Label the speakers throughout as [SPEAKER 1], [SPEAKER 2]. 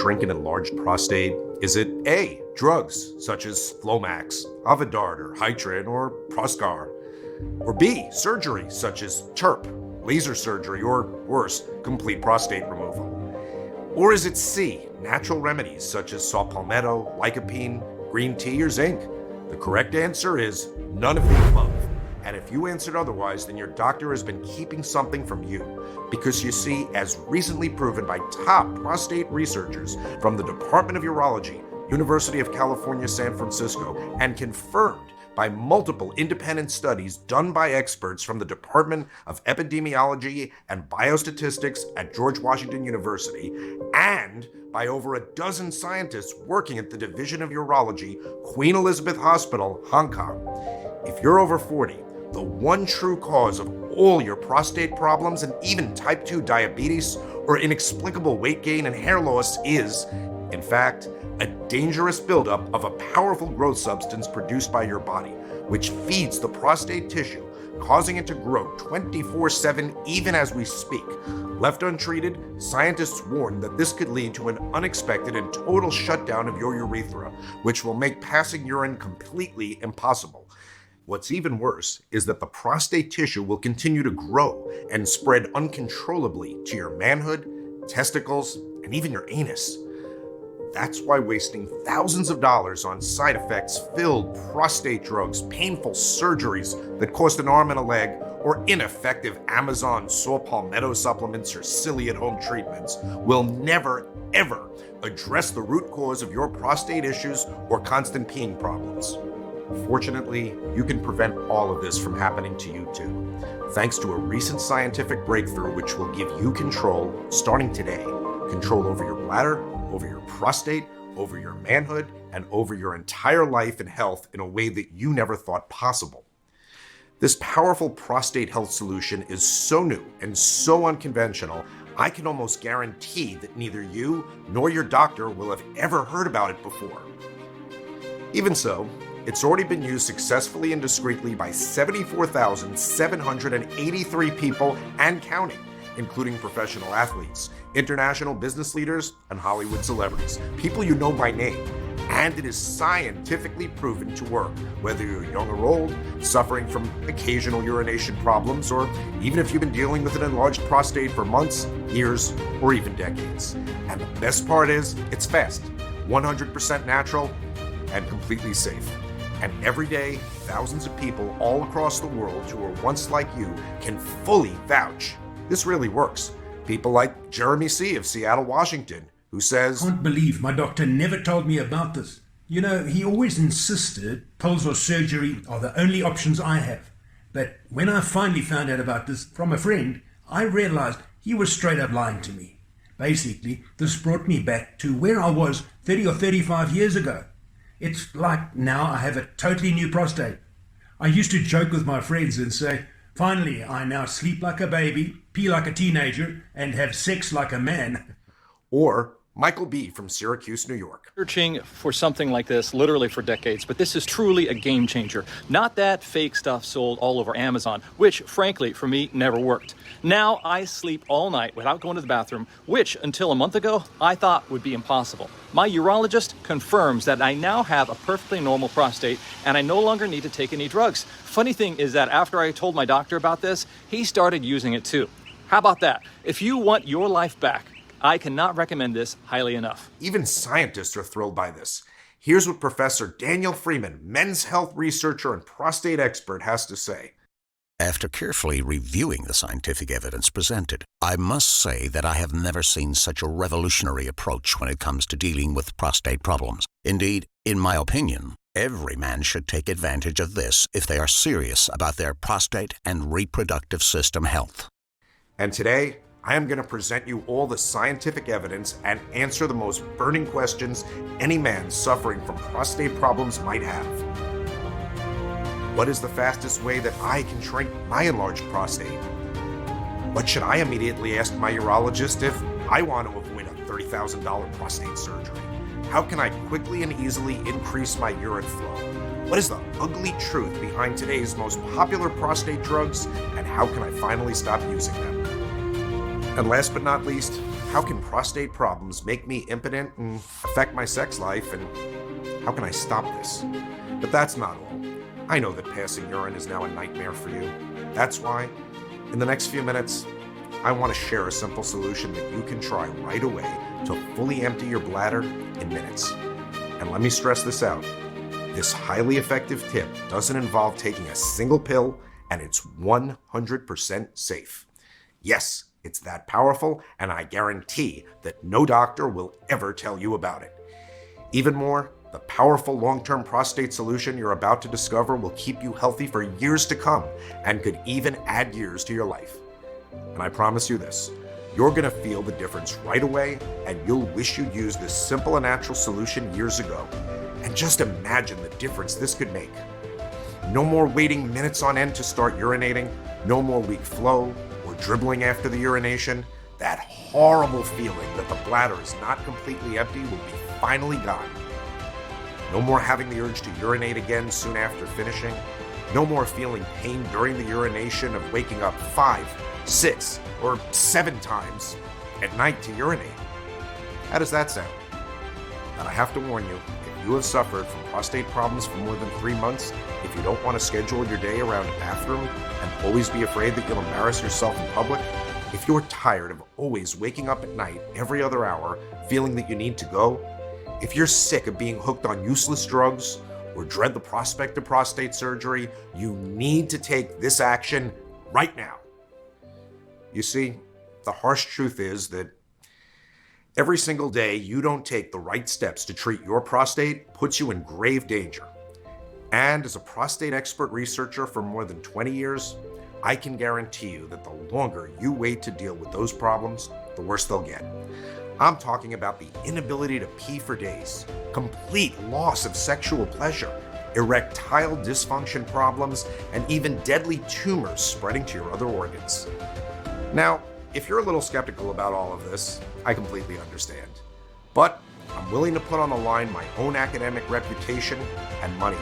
[SPEAKER 1] shrink an enlarged prostate? Is it A, drugs such as Flomax, Avodart, or Hytrin, or Proscar? Or B, surgery such as TURP, laser surgery, or worse, complete prostate removal? Or is it C, natural remedies such as saw palmetto, lycopene, green tea, or zinc? The correct answer is none of the above. And if you answered otherwise, then your doctor has been keeping something from you. Because you see, as recently proven by top prostate researchers from the Department of Urology, University of California, San Francisco, and confirmed by multiple independent studies done by experts from the Department of Epidemiology and Biostatistics at George Washington University, and by over a dozen scientists working at the Division of Urology, Queen Elizabeth Hospital, Hong Kong. If you're over 40, the one true cause of all your prostate problems and even type 2 diabetes or inexplicable weight gain and hair loss is, in fact, a dangerous buildup of a powerful growth substance produced by your body, which feeds the prostate tissue, causing it to grow 24/7 even as we speak. Left untreated, scientists warn that this could lead to an unexpected and total shutdown of your urethra, which will make passing urine completely impossible. What's even worse is that the prostate tissue will continue to grow and spread uncontrollably to your manhood, testicles, and even your anus. That's why wasting thousands of dollars on side effects-filled prostate drugs, painful surgeries that cost an arm and a leg, or ineffective Amazon saw palmetto supplements or silly at-home treatments will never, ever address the root cause of your prostate issues or constant peeing problems. Fortunately, you can prevent all of this from happening to you too, thanks to a recent scientific breakthrough which will give you control, starting today, control over your bladder, over your prostate, over your manhood, and over your entire life and health in a way that you never thought possible. This powerful prostate health solution is so new and so unconventional, I can almost guarantee that neither you nor your doctor will have ever heard about it before. Even so, it's already been used successfully and discreetly by 74,783 people and counting, including professional athletes, international business leaders, and Hollywood celebrities, people you know by name. And it is scientifically proven to work, whether you're young or old, suffering from occasional urination problems, or even if you've been dealing with an enlarged prostate for months, years, or even decades. And the best part is, it's fast, 100% natural, and completely safe. And every day, thousands of people all across the world who were once like you can fully vouch this really works. People like Jeremy C. of Seattle, Washington, who says,
[SPEAKER 2] "Can't believe my doctor never told me about this. You know, he always insisted pills or surgery are the only options I have. But when I finally found out about this from a friend, I realized he was straight up lying to me. Basically, this brought me back to where I was 30 or 35 years ago. It's like now I have a totally new prostate. I used to joke with my friends and say, finally, I now sleep like a baby, pee like a teenager, and have sex like a man."
[SPEAKER 1] Or Michael B. from Syracuse, New York.
[SPEAKER 3] Searching for something like this literally for decades, but this is truly a game changer. Not that fake stuff sold all over Amazon, which frankly for me never worked. Now I sleep all night without going to the bathroom, which until a month ago I thought would be impossible. My urologist confirms that I now have a perfectly normal prostate and I no longer need to take any drugs. Funny thing is that after I told my doctor about this, he started using it too. How about that? If you want your life back, I cannot recommend this highly enough.
[SPEAKER 1] Even scientists are thrilled by this. Here's what Professor Daniel Freeman, men's health researcher and prostate expert, has to say.
[SPEAKER 4] After carefully reviewing the scientific evidence presented, I must say that I have never seen such a revolutionary approach when it comes to dealing with prostate problems. Indeed, in my opinion, every man should take advantage of this if they are serious about their prostate and reproductive system health.
[SPEAKER 1] And today, I am going to present you all the scientific evidence and answer the most burning questions any man suffering from prostate problems might have. What is the fastest way that I can shrink my enlarged prostate? What should I immediately ask my urologist if I want to avoid a $30,000 prostate surgery? How can I quickly and easily increase my urine flow? What is the ugly truth behind today's most popular prostate drugs, and how can I finally stop using them? And last but not least, how can prostate problems make me impotent and affect my sex life, and how can I stop this? But that's not all. I know that passing urine is now a nightmare for you. That's why, in the next few minutes, I want to share a simple solution that you can try right away to fully empty your bladder in minutes. And let me stress this out. This highly effective tip doesn't involve taking a single pill, and it's 100% safe. Yes, it's that powerful, and I guarantee that no doctor will ever tell you about it. Even more, the powerful long-term prostate solution you're about to discover will keep you healthy for years to come and could even add years to your life. And I promise you this, you're going to feel the difference right away, and you'll wish you'd used this simple and natural solution years ago. And just imagine the difference this could make. No more waiting minutes on end to start urinating, no more weak flow or dribbling after the urination. That horrible feeling that the bladder is not completely empty will be finally gone. No more having the urge to urinate again soon after finishing. No more feeling pain during the urination of waking up 5, 6, or 7 times at night to urinate. How does that sound? And I have to warn you, if you have suffered from prostate problems for more than 3 months, if you don't want to schedule your day around a bathroom and always be afraid that you'll embarrass yourself in public, if you're tired of always waking up at night every other hour feeling that you need to go, if you're sick of being hooked on useless drugs or dread the prospect of prostate surgery, you need to take this action right now. You see, the harsh truth is that every single day you don't take the right steps to treat your prostate puts you in grave danger. And as a prostate expert researcher for more than 20 years, I can guarantee you that the longer you wait to deal with those problems, the worse they'll get. I'm talking about the inability to pee for days, complete loss of sexual pleasure, erectile dysfunction problems, and even deadly tumors spreading to your other organs. Now, if you're a little skeptical about all of this, I completely understand. But I'm willing to put on the line my own academic reputation and money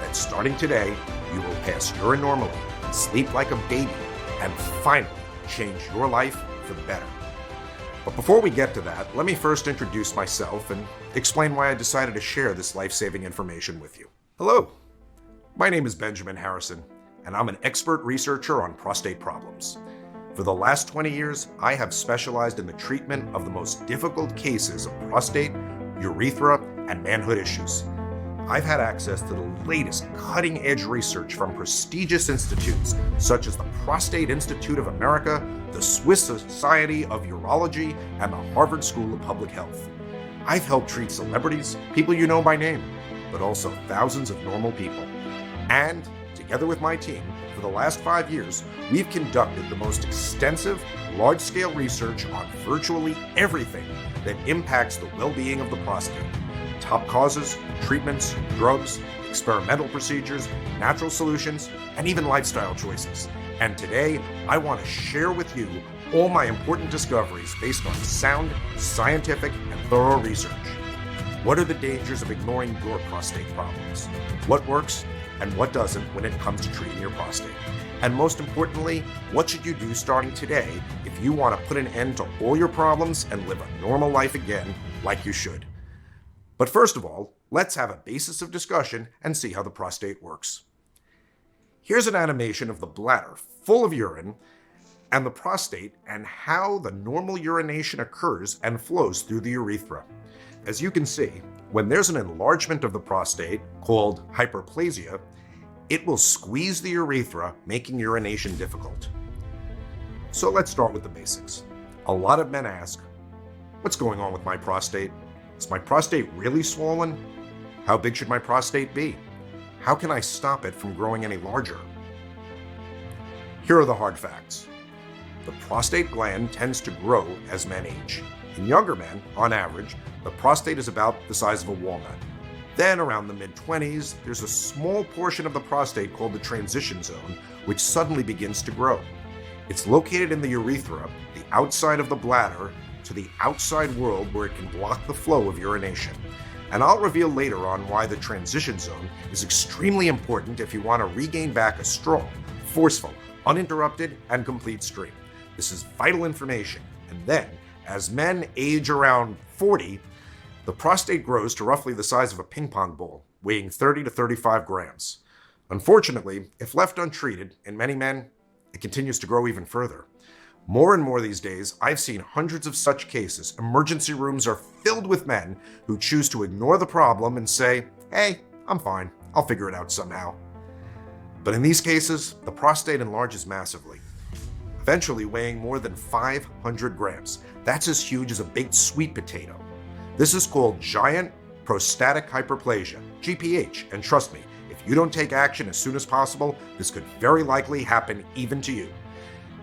[SPEAKER 1] that starting today, you will pass urine normally, sleep like a baby, and finally change your life for the better. But before we get to that, let me first introduce myself and explain why I decided to share this life-saving information with you. Hello, my name is Benjamin Harrison, and I'm an expert researcher on prostate problems. For the last 20 years, I have specialized in the treatment of the most difficult cases of prostate, urethra, and manhood issues. I've had access to the latest cutting-edge research from prestigious institutes such as the Prostate Institute of America, the Swiss Society of Urology, and the Harvard School of Public Health. I've helped treat celebrities, people you know by name, but also thousands of normal people. And, together with my team, for the last 5 years, we've conducted the most extensive, large-scale research on virtually everything that impacts the well-being of the prostate. Top causes, treatments, drugs, experimental procedures, natural solutions, and even lifestyle choices. And today, I want to share with you all my important discoveries based on sound, scientific, and thorough research. What are the dangers of ignoring your prostate problems? What works and what doesn't when it comes to treating your prostate? And most importantly, what should you do starting today if you want to put an end to all your problems and live a normal life again like you should? But first of all, let's have a basis of discussion and see how the prostate works. Here's an animation of the bladder full of urine and the prostate and how the normal urination occurs and flows through the urethra. As you can see, when there's an enlargement of the prostate, called hyperplasia, it will squeeze the urethra, making urination difficult. So let's start with the basics. A lot of men ask, what's going on with my prostate? Is my prostate really swollen? How big should my prostate be? How can I stop it from growing any larger? Here are the hard facts. The prostate gland tends to grow as men age. In younger men, on average, the prostate is about the size of a walnut. Then, around the mid-20s, there's a small portion of the prostate called the transition zone, which suddenly begins to grow. It's located in the urethra, the outside of the bladder, to the outside world where it can block the flow of urination. And I'll reveal later on why the transition zone is extremely important if you want to regain back a strong, forceful, uninterrupted, and complete stream. This is vital information, And then, as men age around 40, the prostate grows to roughly the size of a ping pong ball, weighing 30 to 35 grams. Unfortunately, if left untreated, in many men, it continues to grow even further. More and more these days, I've seen hundreds of such cases. Emergency rooms are filled with men who choose to ignore the problem and say, "Hey, I'm fine, I'll figure it out somehow." But in these cases, the prostate enlarges massively, eventually weighing more than 500 grams. That's as huge as a baked sweet potato. This is called giant prostatic hyperplasia, GPH, and trust me, if you don't take action as soon as possible, this could very likely happen even to you.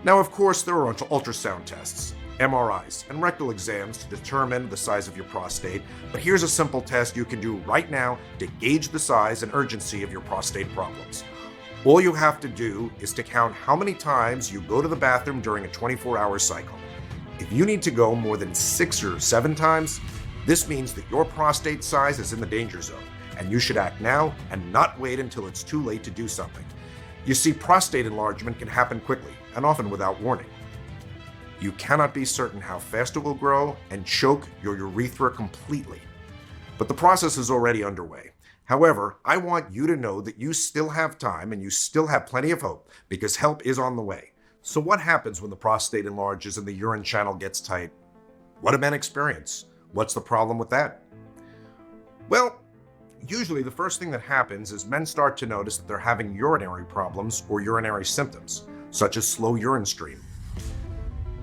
[SPEAKER 1] Now, of course, there are ultrasound tests, MRIs, and rectal exams to determine the size of your prostate, but here's a simple test you can do right now to gauge the size and urgency of your prostate problems. All you have to do is to count how many times you go to the bathroom during a 24-hour cycle. If you need to go more than 6 or 7 times, this means that your prostate size is in the danger zone, and you should act now and not wait until it's too late to do something. You see, prostate enlargement can happen quickly and often without warning. You cannot be certain how fast it will grow and choke your urethra completely. But the process is already underway. However, I want you to know that you still have time and you still have plenty of hope because help is on the way. So what happens when the prostate enlarges and the urine channel gets tight? What do men experience? What's the problem with that? Well, usually the first thing that happens is men start to notice that they're having urinary problems or urinary symptoms, such as slow urine stream.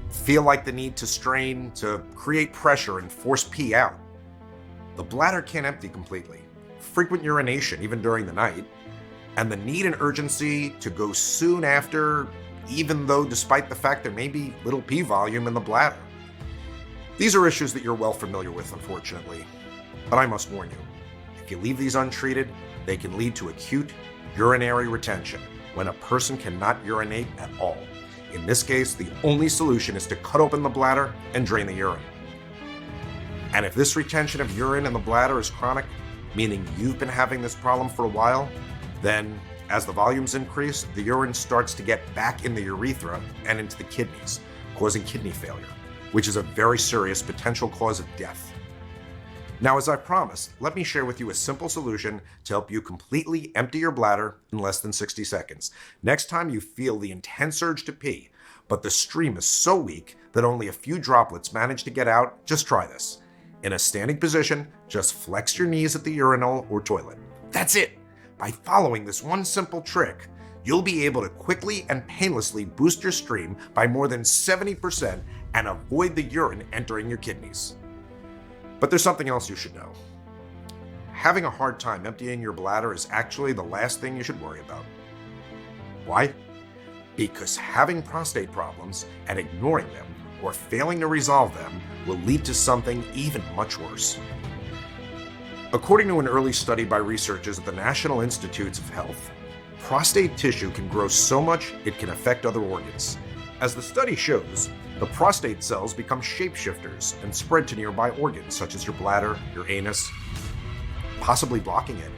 [SPEAKER 1] Feel like the need to strain to create pressure and force pee out. The bladder can't empty completely. Frequent urination, even during the night. And the need and urgency to go soon after, even though despite the fact there may be little pee volume in the bladder. These are issues that you're well familiar with, unfortunately. But I must warn you, if you leave these untreated, they can lead to acute urinary retention, when a person cannot urinate at all. In this case, the only solution is to cut open the bladder and drain the urine. And if this retention of urine in the bladder is chronic, meaning you've been having this problem for a while, then as the volumes increase, the urine starts to get back in the urethra and into the kidneys, causing kidney failure, which is a very serious potential cause of death. Now, as I promised, let me share with you a simple solution to help you completely empty your bladder in less than 60 seconds. Next time you feel the intense urge to pee, but the stream is so weak that only a few droplets manage to get out, just try this. In a standing position, just flex your knees at the urinal or toilet. That's it. By following this one simple trick, you'll be able to quickly and painlessly boost your stream by more than 70% and avoid the urine entering your kidneys. But there's something else you should know. Having a hard time emptying your bladder is actually the last thing you should worry about. Why? Because having prostate problems and ignoring them or failing to resolve them will lead to something even much worse. According to an early study by researchers at the National Institutes of Health, prostate tissue can grow so much it can affect other organs. As the study shows, the prostate cells become shapeshifters and spread to nearby organs such as your bladder, your anus, possibly blocking it,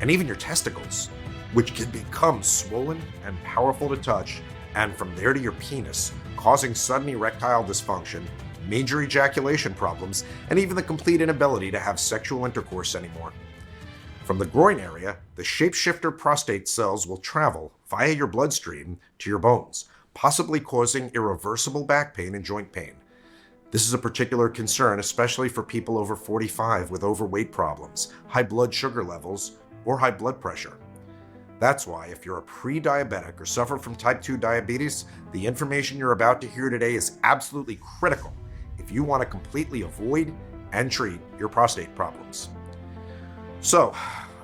[SPEAKER 1] and even your testicles, which can become swollen and powerful to touch, and from there to your penis, causing sudden erectile dysfunction, major ejaculation problems, and even the complete inability to have sexual intercourse anymore. From the groin area, the shapeshifter prostate cells will travel via your bloodstream to your bones, possibly causing irreversible back pain and joint pain. This is a particular concern, especially for people over 45 with overweight problems, high blood sugar levels, or high blood pressure. That's why if you're a pre-diabetic or suffer from type 2 diabetes, the information you're about to hear today is absolutely critical if you want to completely avoid and treat your prostate problems. So,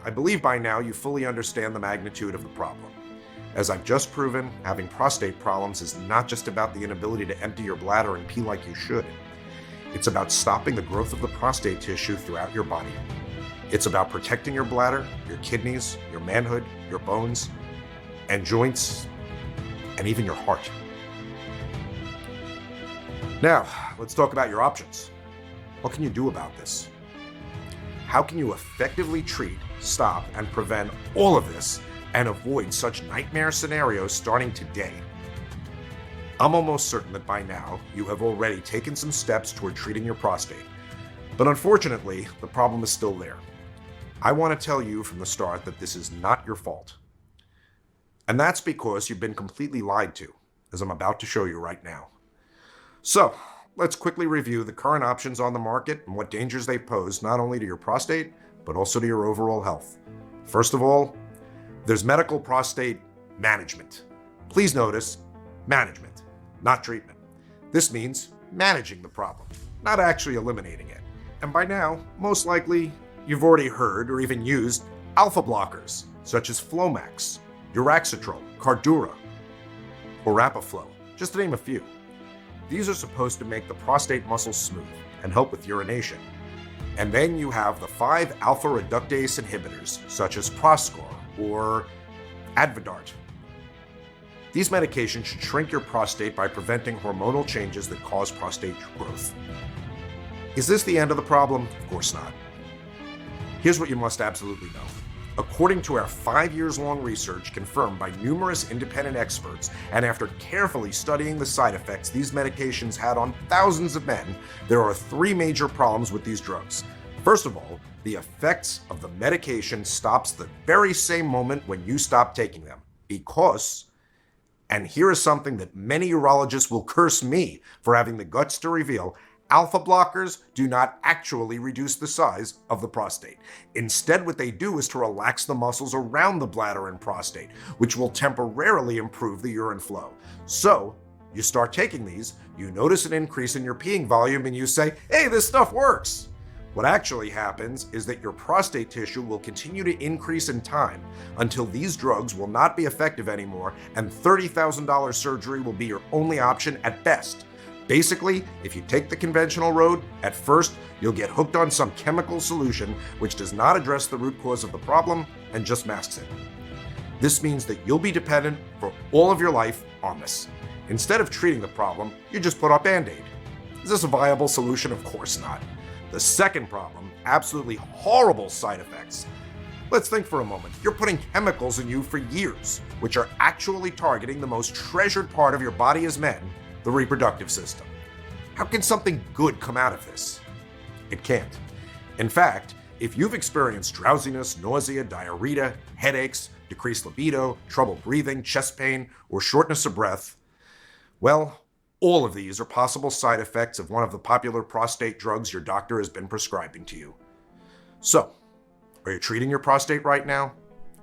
[SPEAKER 1] I believe by now you fully understand the magnitude of the problem. As I've just proven, having prostate problems is not just about the inability to empty your bladder and pee like you should. It's about stopping the growth of the prostate tissue throughout your body. It's about protecting your bladder, your kidneys, your manhood, your bones, and joints, and even your heart. Now, let's talk about your options. What can you do about this? How can you effectively treat, stop, and prevent all of this and avoid such nightmare scenarios starting today? I'm almost certain that by now you have already taken some steps toward treating your prostate. But unfortunately, the problem is still there. I want to tell you from the start that this is not your fault. And that's because you've been completely lied to, as I'm about to show you right now. So, let's quickly review the current options on the market and what dangers they pose not only to your prostate, but also to your overall health. First of all, there's medical prostate management. Please notice, management, not treatment. This means managing the problem, not actually eliminating it. And by now, most likely, you've already heard or even used alpha blockers, such as FLUXACTIVE, Uraxatrol, Cardura, or Rapaflow, just to name a few. These are supposed to make the prostate muscles smooth and help with urination. And then you have the 5 alpha reductase inhibitors, such as Proscore or Advidart. These medications should shrink your prostate by preventing hormonal changes that cause prostate growth. Is this the end of the problem? Of course not. Here's what you must absolutely know. According to our 5 years long research confirmed by numerous independent experts, and after carefully studying the side effects these medications had on thousands of men, there are 3 major problems with these drugs. First of all, the effects of the medication stops the very same moment when you stop taking them. Because, and here is something that many urologists will curse me for having the guts to reveal, alpha blockers do not actually reduce the size of the prostate. Instead, what they do is to relax the muscles around the bladder and prostate, which will temporarily improve the urine flow. So, you start taking these, you notice an increase in your peeing volume, and you say, hey, this stuff works. What actually happens is that your prostate tissue will continue to increase in time until these drugs will not be effective anymore, and $30,000 surgery will be your only option at best. Basically, if you take the conventional road, at first you'll get hooked on some chemical solution which does not address the root cause of the problem and just masks it. This means that you'll be dependent for all of your life on this. Instead of treating the problem, you just put on Band-Aid. Is this a viable solution? Of course not. The second problem, absolutely horrible side effects. Let's think for a moment. You're putting chemicals in you for years, which are actually targeting the most treasured part of your body as men, the reproductive system. How can something good come out of this? It can't. In fact, if you've experienced drowsiness, nausea, diarrhea, headaches, decreased libido, trouble breathing, chest pain, or shortness of breath, well, all of these are possible side effects of one of the popular prostate drugs your doctor has been prescribing to you. So, are you treating your prostate right now,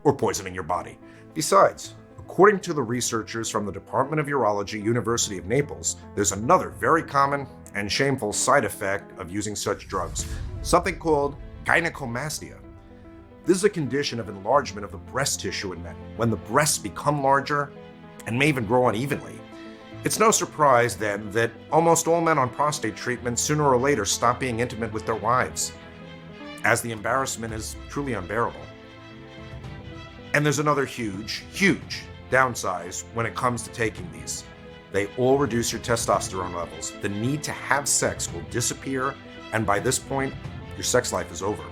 [SPEAKER 1] or poisoning your body? Besides, according to the researchers from the Department of Urology, University of Naples, there's another very common and shameful side effect of using such drugs, something called gynecomastia. This is a condition of enlargement of the breast tissue in men, when the breasts become larger and may even grow unevenly. It's no surprise, then, that almost all men on prostate treatment sooner or later stop being intimate with their wives, as the embarrassment is truly unbearable. And there's another huge downside when it comes to taking these. They all reduce your testosterone levels. The need to have sex will disappear, and by this point, your sex life is over.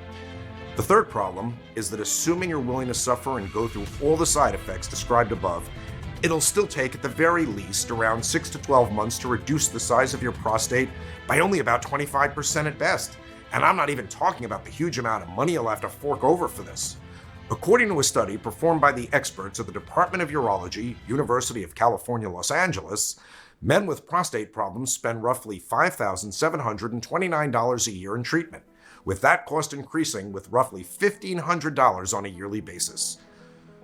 [SPEAKER 1] The third problem is that assuming you're willing to suffer and go through all the side effects described above, it'll still take at the very least around 6 to 12 months to reduce the size of your prostate by only about 25% at best. And I'm not even talking about the huge amount of money you'll have to fork over for this. According to a study performed by the experts at the Department of Urology, University of California, Los Angeles, men with prostate problems spend roughly $5,729 a year in treatment, with that cost increasing with roughly $1,500 on a yearly basis.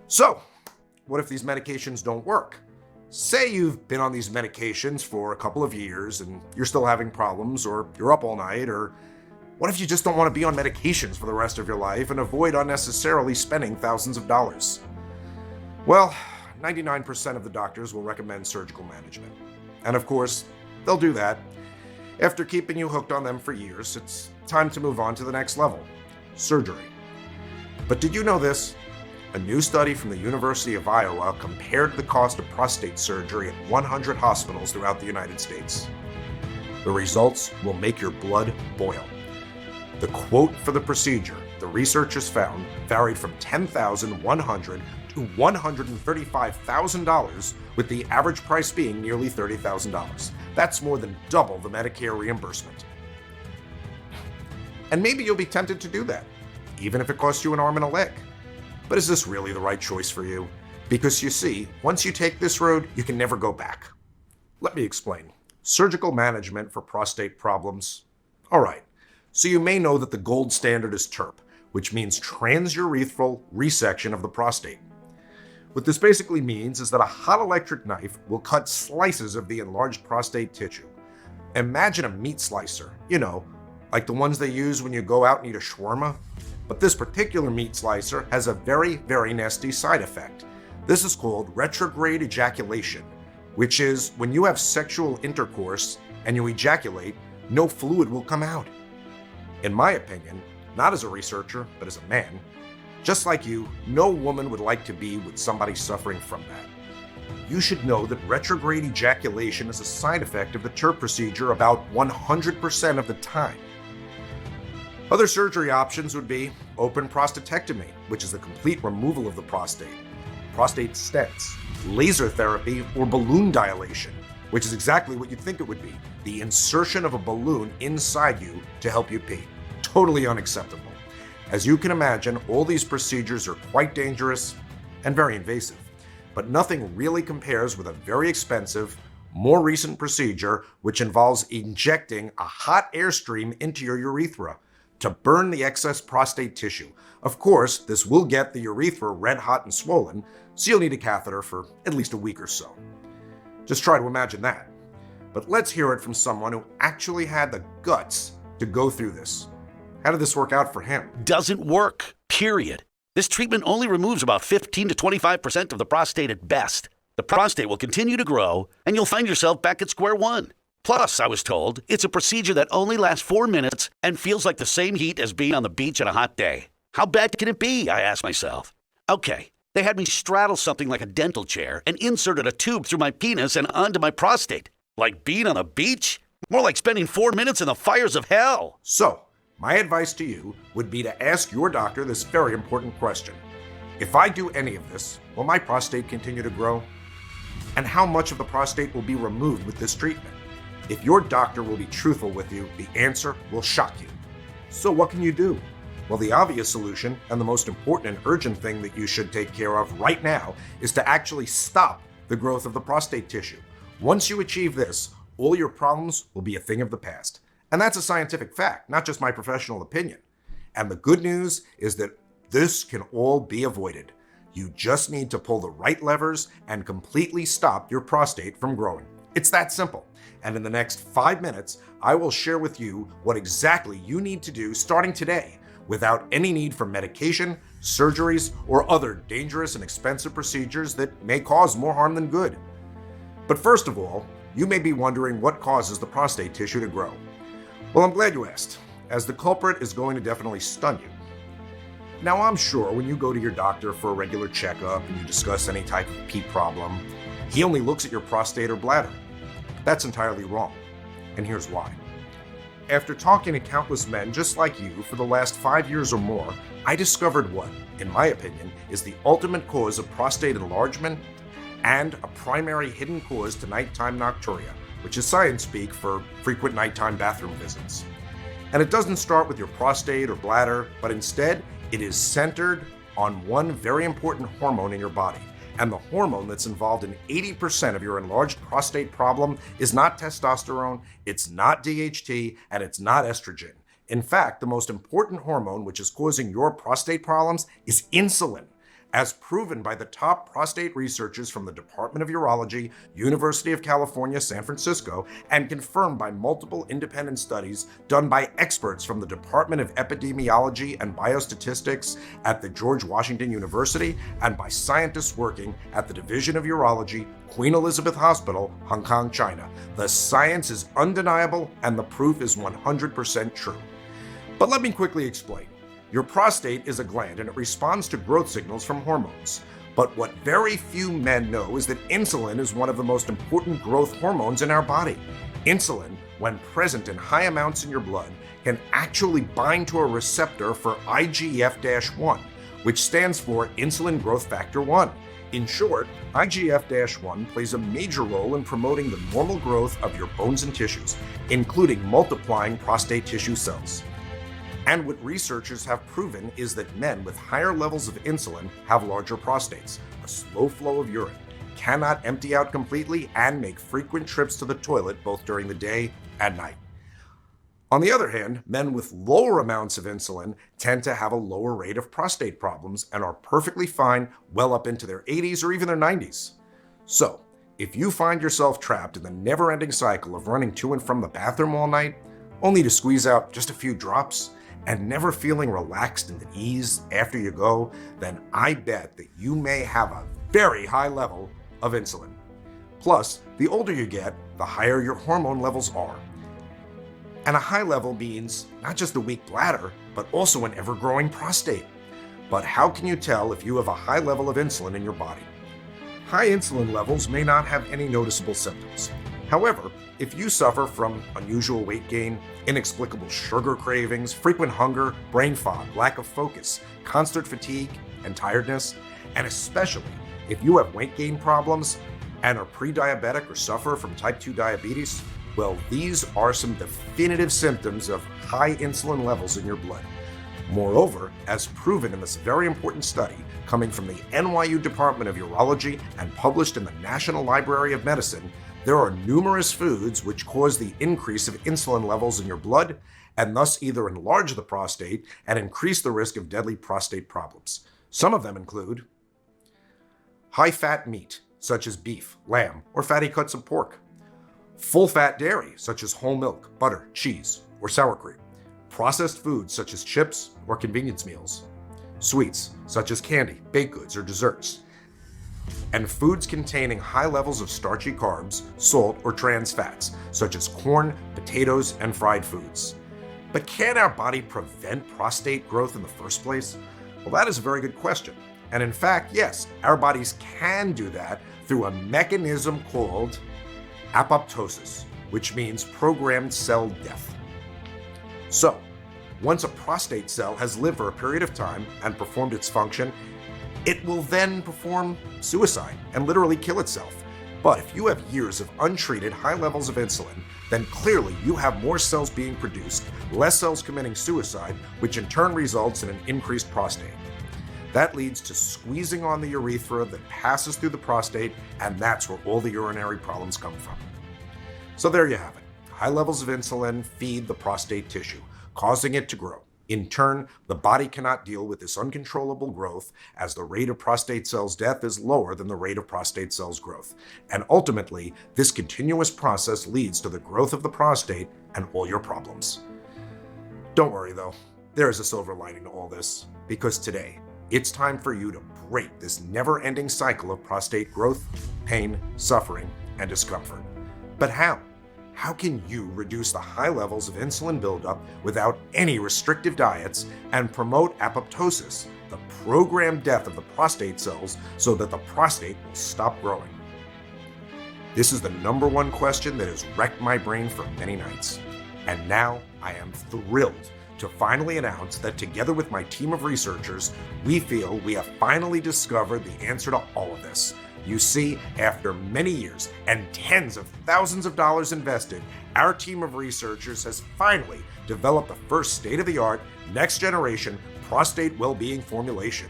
[SPEAKER 1] So, what if these medications don't work? Say you've been on these medications for a couple of years and you're still having problems, or you're up all night, or what if you just don't want to be on medications for the rest of your life and avoid unnecessarily spending thousands of dollars? Well, 99% of the doctors will recommend surgical management. And of course, they'll do that. After keeping you hooked on them for years, it's time to move on to the next level, surgery. But did you know this? A new study from the University of Iowa compared the cost of prostate surgery at 100 hospitals throughout the United States. The results will make your blood boil. The quote for the procedure, the researchers found, varied from $10,100 to to $135,000, with the average price being nearly $30,000. That's more than double the Medicare reimbursement. And maybe you'll be tempted to do that, even if it costs you an arm and a leg. But is this really the right choice for you? Because you see, once you take this road, you can never go back. Let me explain. Surgical management for prostate problems. All right, so you may know that the gold standard is TURP, which means transurethral resection of the prostate. What this basically means is that a hot electric knife will cut slices of the enlarged prostate tissue. Imagine a meat slicer, like the ones they use when you go out and eat a shawarma. But this particular meat slicer has a very, very nasty side effect. This is called retrograde ejaculation, which is when you have sexual intercourse and you ejaculate, no fluid will come out. In my opinion, not as a researcher, but as a man, just like you, no woman would like to be with somebody suffering from that. You should know that retrograde ejaculation is a side effect of the TURP procedure about 100% of the time. Other surgery options would be open prostatectomy, which is the complete removal of the prostate stents, laser therapy, or balloon dilation, which is exactly what you'd think it would be, the insertion of a balloon inside you to help you pee. Totally unacceptable. As you can imagine, all these procedures are quite dangerous and very invasive, but nothing really compares with a very expensive, more recent procedure which involves injecting a hot airstream into your urethra to burn the excess prostate tissue. Of course, this will get the urethra red hot and swollen, so you'll need a catheter for at least a week or so. Just try to imagine that. But let's hear it from someone who actually had the guts to go through this. How did this work out for him?
[SPEAKER 5] Doesn't work, period. This treatment only removes about 15 to 25% of the prostate at best. The prostate will continue to grow, and you'll find yourself back at square one. Plus, I was told, it's a procedure that only lasts 4 minutes and feels like the same heat as being on the beach on a hot day. How bad can it be, I asked myself. Okay, they had me straddle something like a dental chair and inserted a tube through my penis and onto my prostate. Like being on a beach? More like spending 4 minutes in the fires of hell.
[SPEAKER 1] So, my advice to you would be to ask your doctor this very important question. If I do any of this, will my prostate continue to grow? And how much of the prostate will be removed with this treatment? If your doctor will be truthful with you, the answer will shock you. So what can you do? Well, the obvious solution, and the most important and urgent thing that you should take care of right now, is to actually stop the growth of the prostate tissue. Once you achieve this, all your problems will be a thing of the past. And that's a scientific fact, not just my professional opinion. And the good news is that this can all be avoided. You just need to pull the right levers and completely stop your prostate from growing. It's that simple. And in the next 5 minutes, I will share with you what exactly you need to do starting today without any need for medication, surgeries, or other dangerous and expensive procedures that may cause more harm than good. But first of all, you may be wondering what causes the prostate tissue to grow. Well, I'm glad you asked, as the culprit is going to definitely stun you. Now, I'm sure when you go to your doctor for a regular checkup and you discuss any type of pee problem, he only looks at your prostate or bladder. That's entirely wrong, and here's why. After talking to countless men just like you for the last 5 years or more, I discovered what, in my opinion, is the ultimate cause of prostate enlargement and a primary hidden cause to nighttime nocturia, which is science speak for frequent nighttime bathroom visits. And it doesn't start with your prostate or bladder, but instead, it is centered on one very important hormone in your body. And the hormone that's involved in 80% of your enlarged prostate problem is not testosterone, it's not DHT, and it's not estrogen. In fact, the most important hormone which is causing your prostate problems is insulin, as proven by the top prostate researchers from the Department of Urology, University of California, San Francisco, and confirmed by multiple independent studies done by experts from the Department of Epidemiology and Biostatistics at the George Washington University, and by scientists working at the Division of Urology, Queen Elizabeth Hospital, Hong Kong, China. The science is undeniable and the proof is 100% true. But let me quickly explain. Your prostate is a gland and it responds to growth signals from hormones. But what very few men know is that insulin is one of the most important growth hormones in our body. Insulin, when present in high amounts in your blood, can actually bind to a receptor for IGF-1, which stands for insulin growth factor 1. In short, IGF-1 plays a major role in promoting the normal growth of your bones and tissues, including multiplying prostate tissue cells. And what researchers have proven is that men with higher levels of insulin have larger prostates, a slow flow of urine, cannot empty out completely, and make frequent trips to the toilet both during the day and night. On the other hand, men with lower amounts of insulin tend to have a lower rate of prostate problems and are perfectly fine well up into their 80s or even their 90s. So, if you find yourself trapped in the never-ending cycle of running to and from the bathroom all night, only to squeeze out just a few drops, and never feeling relaxed and at ease after you go, then I bet that you may have a very high level of insulin. Plus, the older you get, the higher your hormone levels are. And a high level means not just a weak bladder, but also an ever-growing prostate. But how can you tell if you have a high level of insulin in your body? High insulin levels may not have any noticeable symptoms. However, if you suffer from unusual weight gain, inexplicable sugar cravings, frequent hunger, brain fog, lack of focus, constant fatigue, and tiredness, and especially if you have weight gain problems and are pre-diabetic or suffer from type 2 diabetes, well, these are some definitive symptoms of high insulin levels in your blood. Moreover, as proven in this very important study coming from the NYU Department of Urology and published in the National Library of Medicine, there are numerous foods which cause the increase of insulin levels in your blood and thus either enlarge the prostate and increase the risk of deadly prostate problems. Some of them include high-fat meat, such as beef, lamb, or fatty cuts of pork. Full-fat dairy, such as whole milk, butter, cheese, or sour cream. Processed foods, such as chips or convenience meals. Sweets, such as candy, baked goods, or desserts. And foods containing high levels of starchy carbs, salt, or trans fats, such as corn, potatoes, and fried foods. But can our body prevent prostate growth in the first place? Well, that is a very good question. And in fact, yes, our bodies can do that through a mechanism called apoptosis, which means programmed cell death. So, once a prostate cell has lived for a period of time and performed its function, it will then perform suicide and literally kill itself. But if you have years of untreated high levels of insulin, then clearly you have more cells being produced, less cells committing suicide, which in turn results in an increased prostate. That leads to squeezing on the urethra that passes through the prostate, and that's where all the urinary problems come from. So there you have it. High levels of insulin feed the prostate tissue, causing it to grow. In turn, the body cannot deal with this uncontrollable growth as the rate of prostate cells death is lower than the rate of prostate cells growth. And ultimately, this continuous process leads to the growth of the prostate and all your problems. Don't worry though, there is a silver lining to all this, because today, it's time for you to break this never-ending cycle of prostate growth, pain, suffering, and discomfort. But how? How can you reduce the high levels of insulin buildup without any restrictive diets and promote apoptosis, the programmed death of the prostate cells, so that the prostate will stop growing? This is the number one question that has wrecked my brain for many nights. And now I am thrilled to finally announce that together with my team of researchers, we feel we have finally discovered the answer to all of this. You see, after many years and tens of thousands of dollars invested, our team of researchers has finally developed the first state-of-the-art, next-generation prostate well-being formulation,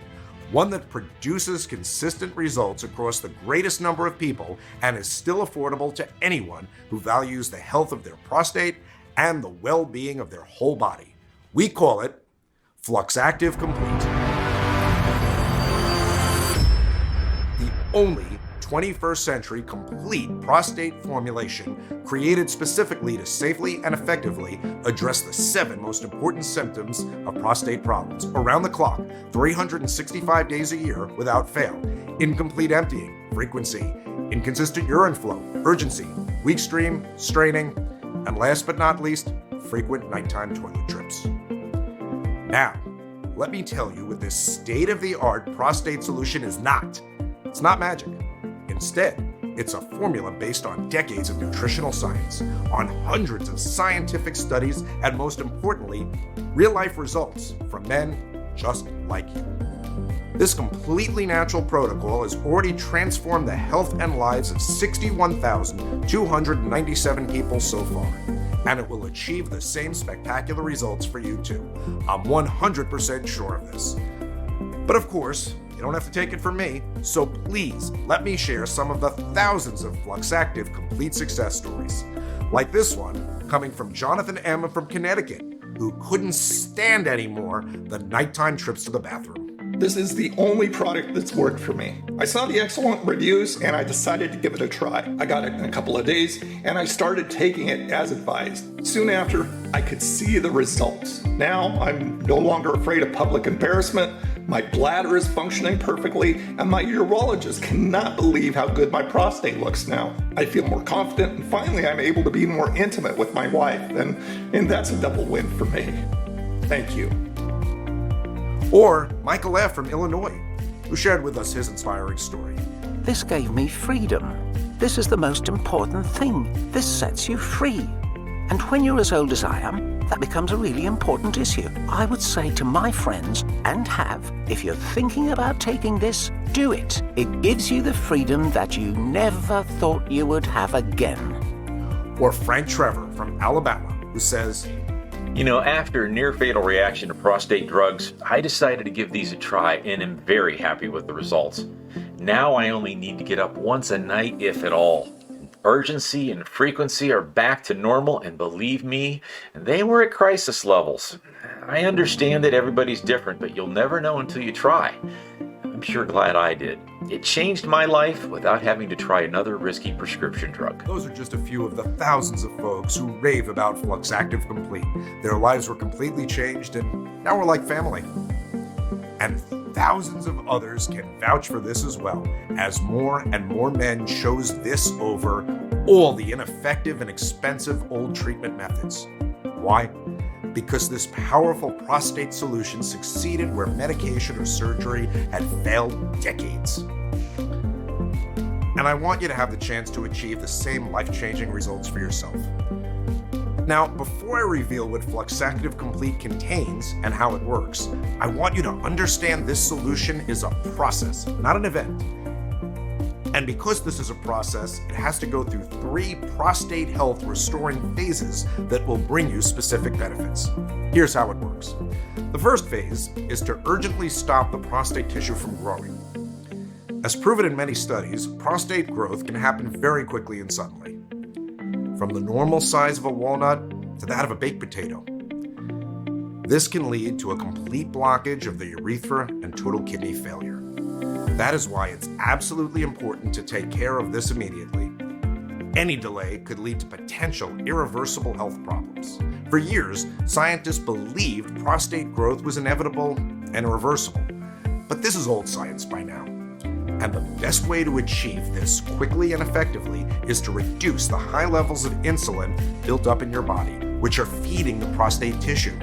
[SPEAKER 1] one that produces consistent results across the greatest number of people and is still affordable to anyone who values the health of their prostate and the well-being of their whole body. We call it FLUXACTIVE Complete. The only 21st century complete prostate formulation created specifically to safely and effectively address the 7 most important symptoms of prostate problems around the clock, 365 days a year without fail. Incomplete emptying, frequency, inconsistent urine flow, urgency, weak stream, straining, and last but not least, frequent nighttime toilet trips. Now, let me tell you what this state-of-the-art prostate solution is not. It's not magic. Instead, it's a formula based on decades of nutritional science, on hundreds of scientific studies, and most importantly, real-life results from men just like you. This completely natural protocol has already transformed the health and lives of 61,297 people so far, and it will achieve the same spectacular results for you too. I'm 100% sure of this. But of course, you don't have to take it from me, so please let me share some of the thousands of FLUXACTIVE complete success stories, like this one coming from Jonathan M. from Connecticut, who couldn't stand anymore the nighttime trips to the bathroom.
[SPEAKER 6] This is the only product that's worked for me. I saw the excellent reviews and I decided to give it a try. I got it in a couple of days and I started taking it as advised. Soon after, I could see the results. Now, I'm no longer afraid of public embarrassment, my bladder is functioning perfectly, and my urologist cannot believe how good my prostate looks now. I feel more confident and finally I'm able to be more intimate with my wife, and that's a double win for me. Thank you.
[SPEAKER 1] Or Michael F. from Illinois, who shared with us his inspiring story.
[SPEAKER 4] This gave me freedom. This is the most important thing. This sets you free. And when you're as old as I am, that becomes a really important issue. I would say to my friends, and have, if you're thinking about taking this, do it. It gives you the freedom that you never thought you would have again.
[SPEAKER 1] Or Frank Trevor from Alabama, who says,
[SPEAKER 7] You know, after a near-fatal reaction to prostate drugs, I decided to give these a try and am very happy with the results. Now I only need to get up once a night, if at all. Urgency and frequency are back to normal, and believe me, they were at crisis levels. I understand that everybody's different, but you'll never know until you try. I'm sure glad I did. It changed my life without having to try another risky prescription drug.
[SPEAKER 1] Those are just a few of the thousands of folks who rave about FLUXACTIVE Complete. Their lives were completely changed, and now we're like family. And thousands of others can vouch for this as well, as more and more men chose this over all the ineffective and expensive old treatment methods. Why? Because this powerful prostate solution succeeded where medication or surgery had failed decades. And I want you to have the chance to achieve the same life-changing results for yourself. Now, before I reveal what FLUXACTIVE Complete contains and how it works, I want you to understand this solution is a process, not an event. And because this is a process, it has to go through 3 prostate health restoring phases that will bring you specific benefits. Here's how it works. The first phase is to urgently stop the prostate tissue from growing. As proven in many studies, prostate growth can happen very quickly and suddenly, from the normal size of a walnut to that of a baked potato. This can lead to a complete blockage of the urethra and total kidney failure. That is why it's absolutely important to take care of this immediately. Any delay could lead to potential irreversible health problems. For years, scientists believed prostate growth was inevitable and irreversible, but this is old science by now. And the best way to achieve this quickly and effectively is to reduce the high levels of insulin built up in your body, which are feeding the prostate tissue.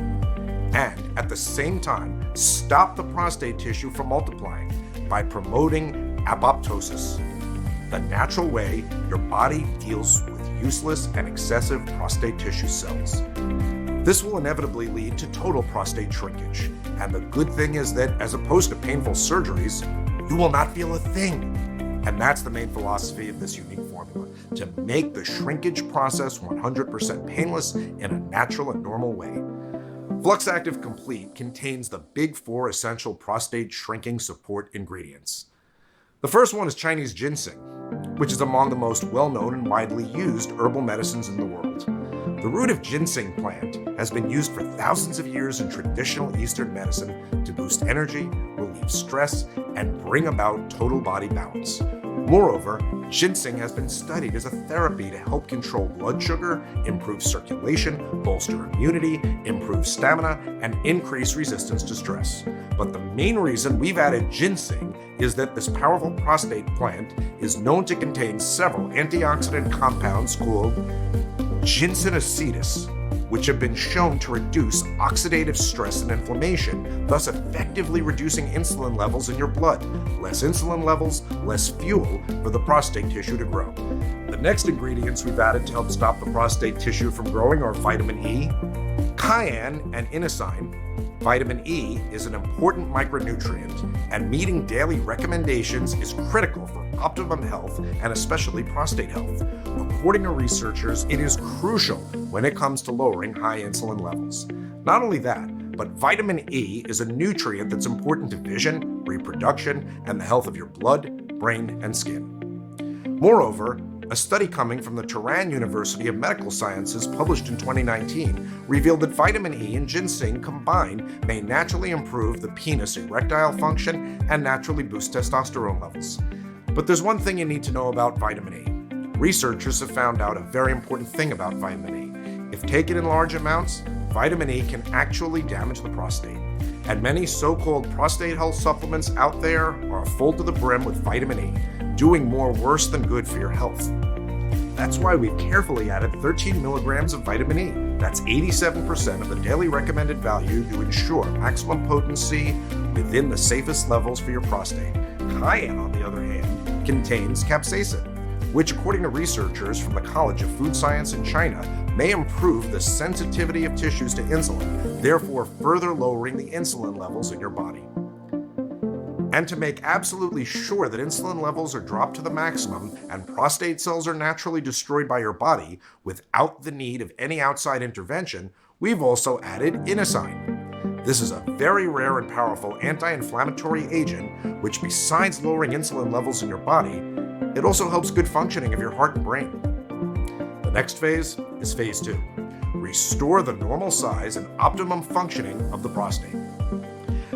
[SPEAKER 1] And at the same time, stop the prostate tissue from multiplying by promoting apoptosis, the natural way your body deals with useless and excessive prostate tissue cells. This will inevitably lead to total prostate shrinkage. And the good thing is that, as opposed to painful surgeries, you will not feel a thing. And that's the main philosophy of this unique formula, to make the shrinkage process 100% painless in a natural and normal way. FLUXACTIVE Complete contains the big 4 essential prostate shrinking support ingredients. The first one is Chinese ginseng, which is among the most well-known and widely used herbal medicines in the world. The root of ginseng plant has been used for thousands of years in traditional Eastern medicine to boost energy, relieve stress, and bring about total body balance. Moreover, ginseng has been studied as a therapy to help control blood sugar, improve circulation, bolster immunity, improve stamina, and increase resistance to stress. But the main reason we've added ginseng is that this powerful prostate plant is known to contain several antioxidant compounds called ginseng acetus, which have been shown to reduce oxidative stress and inflammation, thus effectively reducing insulin levels in your blood. Less insulin levels, less fuel for the prostate tissue to grow. The next ingredients we've added to help stop the prostate tissue from growing are vitamin E, cayenne and inosine, Vitamin E is an important micronutrient, and meeting daily recommendations is critical for optimum health and especially prostate health. According to researchers, it is crucial when it comes to lowering high insulin levels. Not only that, but vitamin E is a nutrient that's important to vision, reproduction, and the health of your blood, brain, and skin. Moreover, a study coming from the Tehran University of Medical Sciences published in 2019 revealed that vitamin E and ginseng combined may naturally improve the penis erectile function and naturally boost testosterone levels. But there's one thing you need to know about vitamin E. Researchers have found out a very important thing about vitamin E. If taken in large amounts, vitamin E can actually damage the prostate. And many so-called prostate health supplements out there are full to the brim with vitamin E, doing more worse than good for your health. That's why we've carefully added 13 milligrams of vitamin E. That's 87% of the daily recommended value to ensure maximum potency within the safest levels for your prostate. Cayenne, on the other hand, contains capsaicin, which according to researchers from the College of Food Science in China, may improve the sensitivity of tissues to insulin, therefore further lowering the insulin levels in your body. And to make absolutely sure that insulin levels are dropped to the maximum and prostate cells are naturally destroyed by your body without the need of any outside intervention, we've also added inosine. This is a very rare and powerful anti-inflammatory agent which, besides lowering insulin levels in your body, it also helps good functioning of your heart and brain. The next phase is phase 2. Restore the normal size and optimum functioning of the prostate.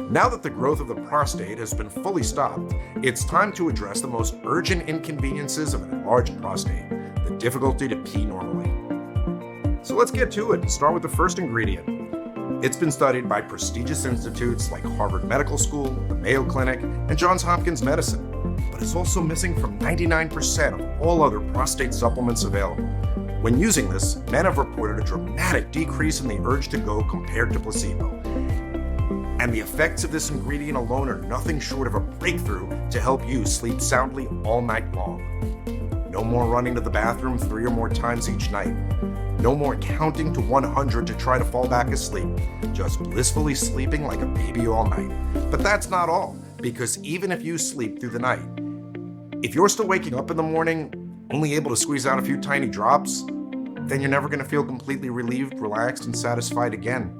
[SPEAKER 1] Now that the growth of the prostate has been fully stopped, it's time to address the most urgent inconveniences of an enlarged prostate, the difficulty to pee normally. So let's get to it and start with the first ingredient. It's been studied by prestigious institutes like Harvard Medical School, the Mayo Clinic, and Johns Hopkins Medicine, but is also missing from 99% of all other prostate supplements available. When using this, men have reported a dramatic decrease in the urge to go compared to placebo. And the effects of this ingredient alone are nothing short of a breakthrough to help you sleep soundly all night long. No more running to the bathroom 3 or more times each night. No more counting to 100 to try to fall back asleep. Just blissfully sleeping like a baby all night. But that's not all, because even if you sleep through the night, if you're still waking up in the morning, only able to squeeze out a few tiny drops, then you're never going to feel completely relieved, relaxed, and satisfied again.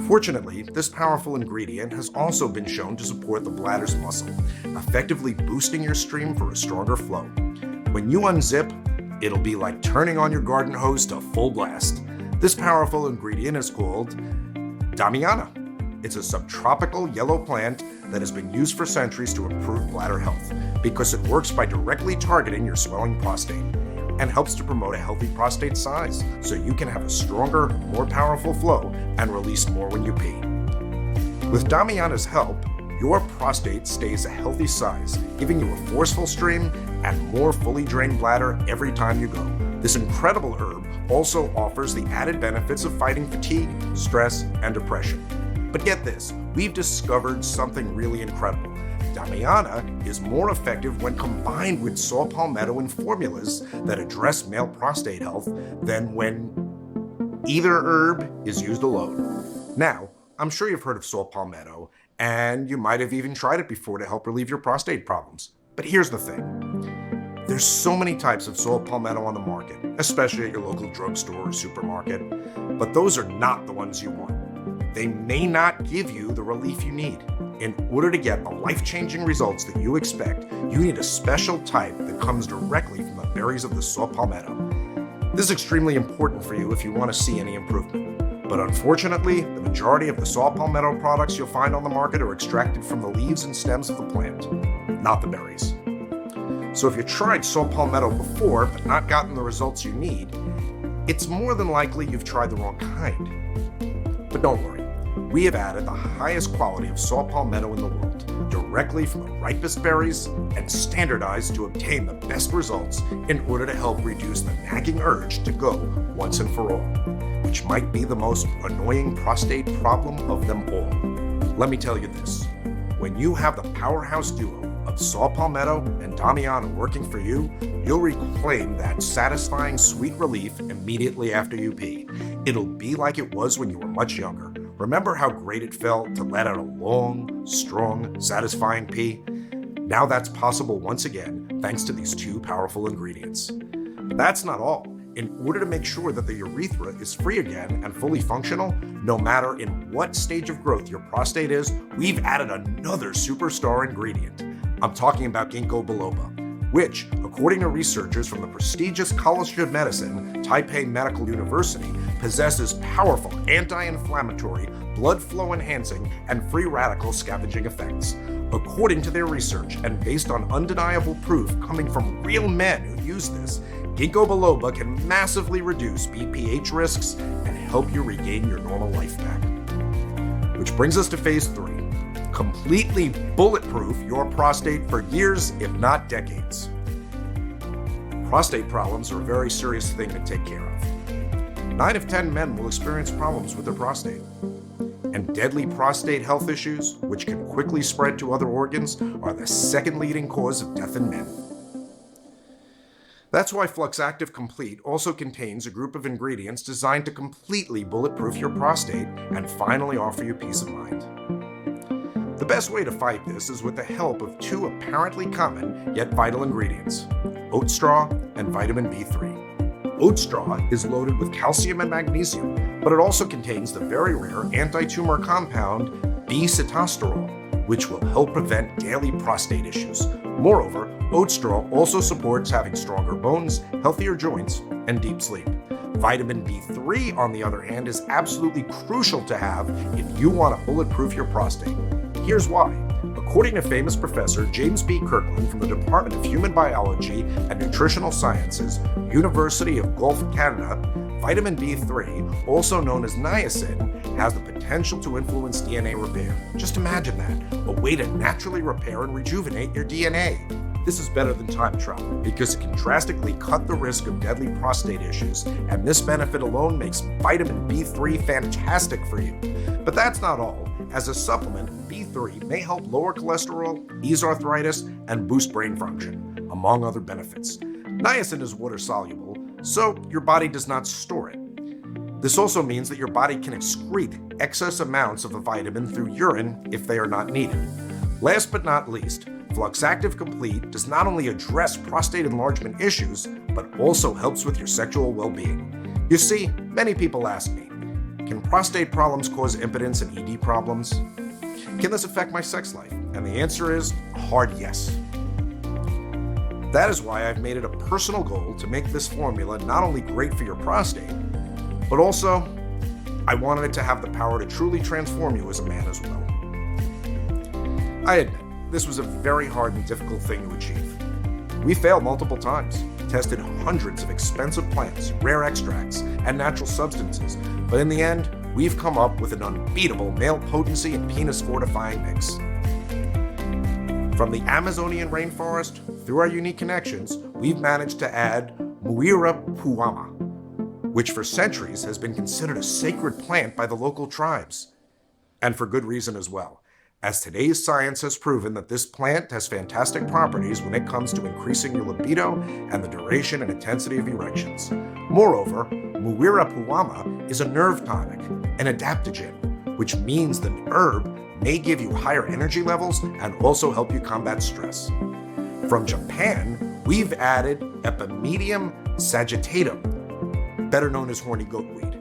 [SPEAKER 1] Fortunately, this powerful ingredient has also been shown to support the bladder's muscle, effectively boosting your stream for a stronger flow. When you unzip, it'll be like turning on your garden hose to full blast. This powerful ingredient is called Damiana. It's a subtropical yellow plant that has been used for centuries to improve bladder health because it works by directly targeting your swelling prostate and helps to promote a healthy prostate size so you can have a stronger, more powerful flow and release more when you pee. With Damiana's help, your prostate stays a healthy size, giving you a forceful stream and more fully drained bladder every time you go. This incredible herb also offers the added benefits of fighting fatigue, stress, and depression. But get this, we've discovered something really incredible. Damiana is more effective when combined with saw palmetto in formulas that address male prostate health than when either herb is used alone. Now, I'm sure you've heard of saw palmetto, and you might have even tried it before to help relieve your prostate problems. But here's the thing. There's so many types of saw palmetto on the market, especially at your local drugstore or supermarket, but those are not the ones you want. They may not give you the relief you need. In order to get the life-changing results that you expect, you need a special type that comes directly from the berries of the saw palmetto. This is extremely important for you if you want to see any improvement. But unfortunately, the majority of the saw palmetto products you'll find on the market are extracted from the leaves and stems of the plant, not the berries. So if you tried saw palmetto before but not gotten the results you need, it's more than likely you've tried the wrong kind. But don't worry. We have added the highest quality of saw palmetto in the world, directly from the ripest berries, and standardized to obtain the best results in order to help reduce the nagging urge to go once and for all, which might be the most annoying prostate problem of them all. Let me tell you this, when you have the powerhouse duo of saw palmetto and Damiana working for you, you'll reclaim that satisfying sweet relief immediately after you pee. It'll be like it was when you were much younger, Remember how great it felt to let out a long, strong, satisfying pee? Now that's possible once again thanks to these two powerful ingredients. But that's not all. In order to make sure that the urethra is free again and fully functional, no matter in what stage of growth your prostate is, we've added another superstar ingredient. I'm talking about ginkgo biloba, which, according to researchers from the prestigious College of Medicine, Taipei Medical University, possesses powerful anti-inflammatory, blood flow enhancing, and free radical scavenging effects. According to their research, and based on undeniable proof coming from real men who use this, ginkgo biloba can massively reduce BPH risks and help you regain your normal life back. Which brings us to phase 3. Completely bulletproof your prostate for years, if not decades. Prostate problems are a very serious thing to take care of. 9 of 10 men will experience problems with their prostate. And deadly prostate health issues, which can quickly spread to other organs, are the second leading cause of death in men. That's why FLUXACTIVE Complete also contains a group of ingredients designed to completely bulletproof your prostate and finally offer you peace of mind. The best way to fight this is with the help of 2 apparently common yet vital ingredients: oat straw and vitamin B3. Oat straw is loaded with calcium and magnesium, but it also contains the very rare anti-tumor compound B-sitosterol, which will help prevent daily prostate issues. Moreover, oat straw also supports having stronger bones, healthier joints, and deep sleep. Vitamin B3, on the other hand, is absolutely crucial to have if you want to bulletproof your prostate. Here's why. According to famous professor James B. Kirkland from the Department of Human Biology and Nutritional Sciences, University of Gulf, Canada, vitamin B3, also known as niacin, has the potential to influence DNA repair. Just imagine that, a way to naturally repair and rejuvenate your DNA. This is better than time travel because it can drastically cut the risk of deadly prostate issues, and this benefit alone makes vitamin B3 fantastic for you. But that's not all. As a supplement, B3 may help lower cholesterol, ease arthritis, and boost brain function, among other benefits. Niacin is water-soluble, so your body does not store it. This also means that your body can excrete excess amounts of the vitamin through urine if they are not needed. Last but not least, FLUXACTIVE Complete does not only address prostate enlargement issues, but also helps with your sexual well-being. You see, many people ask me, can prostate problems cause impotence and ED problems? Can this affect my sex life? And the answer is a hard yes. That is why I've made it a personal goal to make this formula not only great for your prostate, but also I wanted it to have the power to truly transform you as a man as well. I admit, this was a very hard and difficult thing to achieve. We failed multiple times, tested hundreds of expensive plants, rare extracts, and natural substances, but in the end, we've come up with an unbeatable male potency and penis fortifying mix. From the Amazonian rainforest, through our unique connections, we've managed to add Muira puama, which for centuries has been considered a sacred plant by the local tribes. And for good reason as well, as today's science has proven that this plant has fantastic properties when it comes to increasing your libido and the duration and intensity of erections. Moreover, Muira puama is a nerve tonic, an adaptogen, which means the herb may give you higher energy levels and also help you combat stress. From Japan, we've added Epimedium sagittatum, better known as horny goatweed.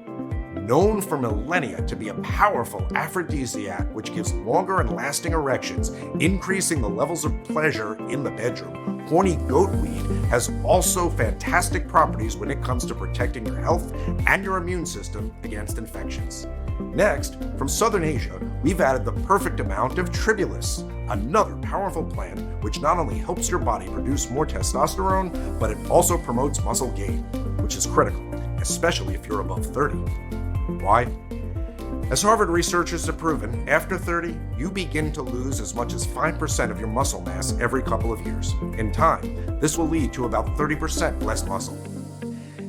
[SPEAKER 1] Known for millennia to be a powerful aphrodisiac which gives longer and lasting erections, increasing the levels of pleasure in the bedroom, horny goatweed has also fantastic properties when it comes to protecting your health and your immune system against infections. Next, from Southern Asia, we've added the perfect amount of Tribulus, another powerful plant which not only helps your body produce more testosterone, but it also promotes muscle gain, which is critical, especially if you're above 30. Why? As Harvard researchers have proven, after 30, you begin to lose as much as 5% of your muscle mass every couple of years. In time, this will lead to about 30% less muscle.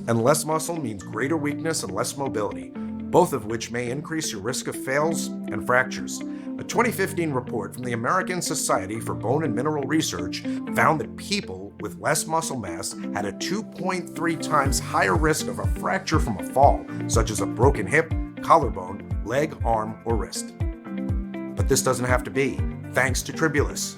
[SPEAKER 1] And less muscle means greater weakness and less mobility, both of which may increase your risk of fails and fractures. A 2015 report from the American Society for Bone and Mineral Research found that people with less muscle mass had a 2.3 times higher risk of a fracture from a fall, such as a broken hip, collarbone, leg, arm, or wrist. But this doesn't have to be, thanks to Tribulus.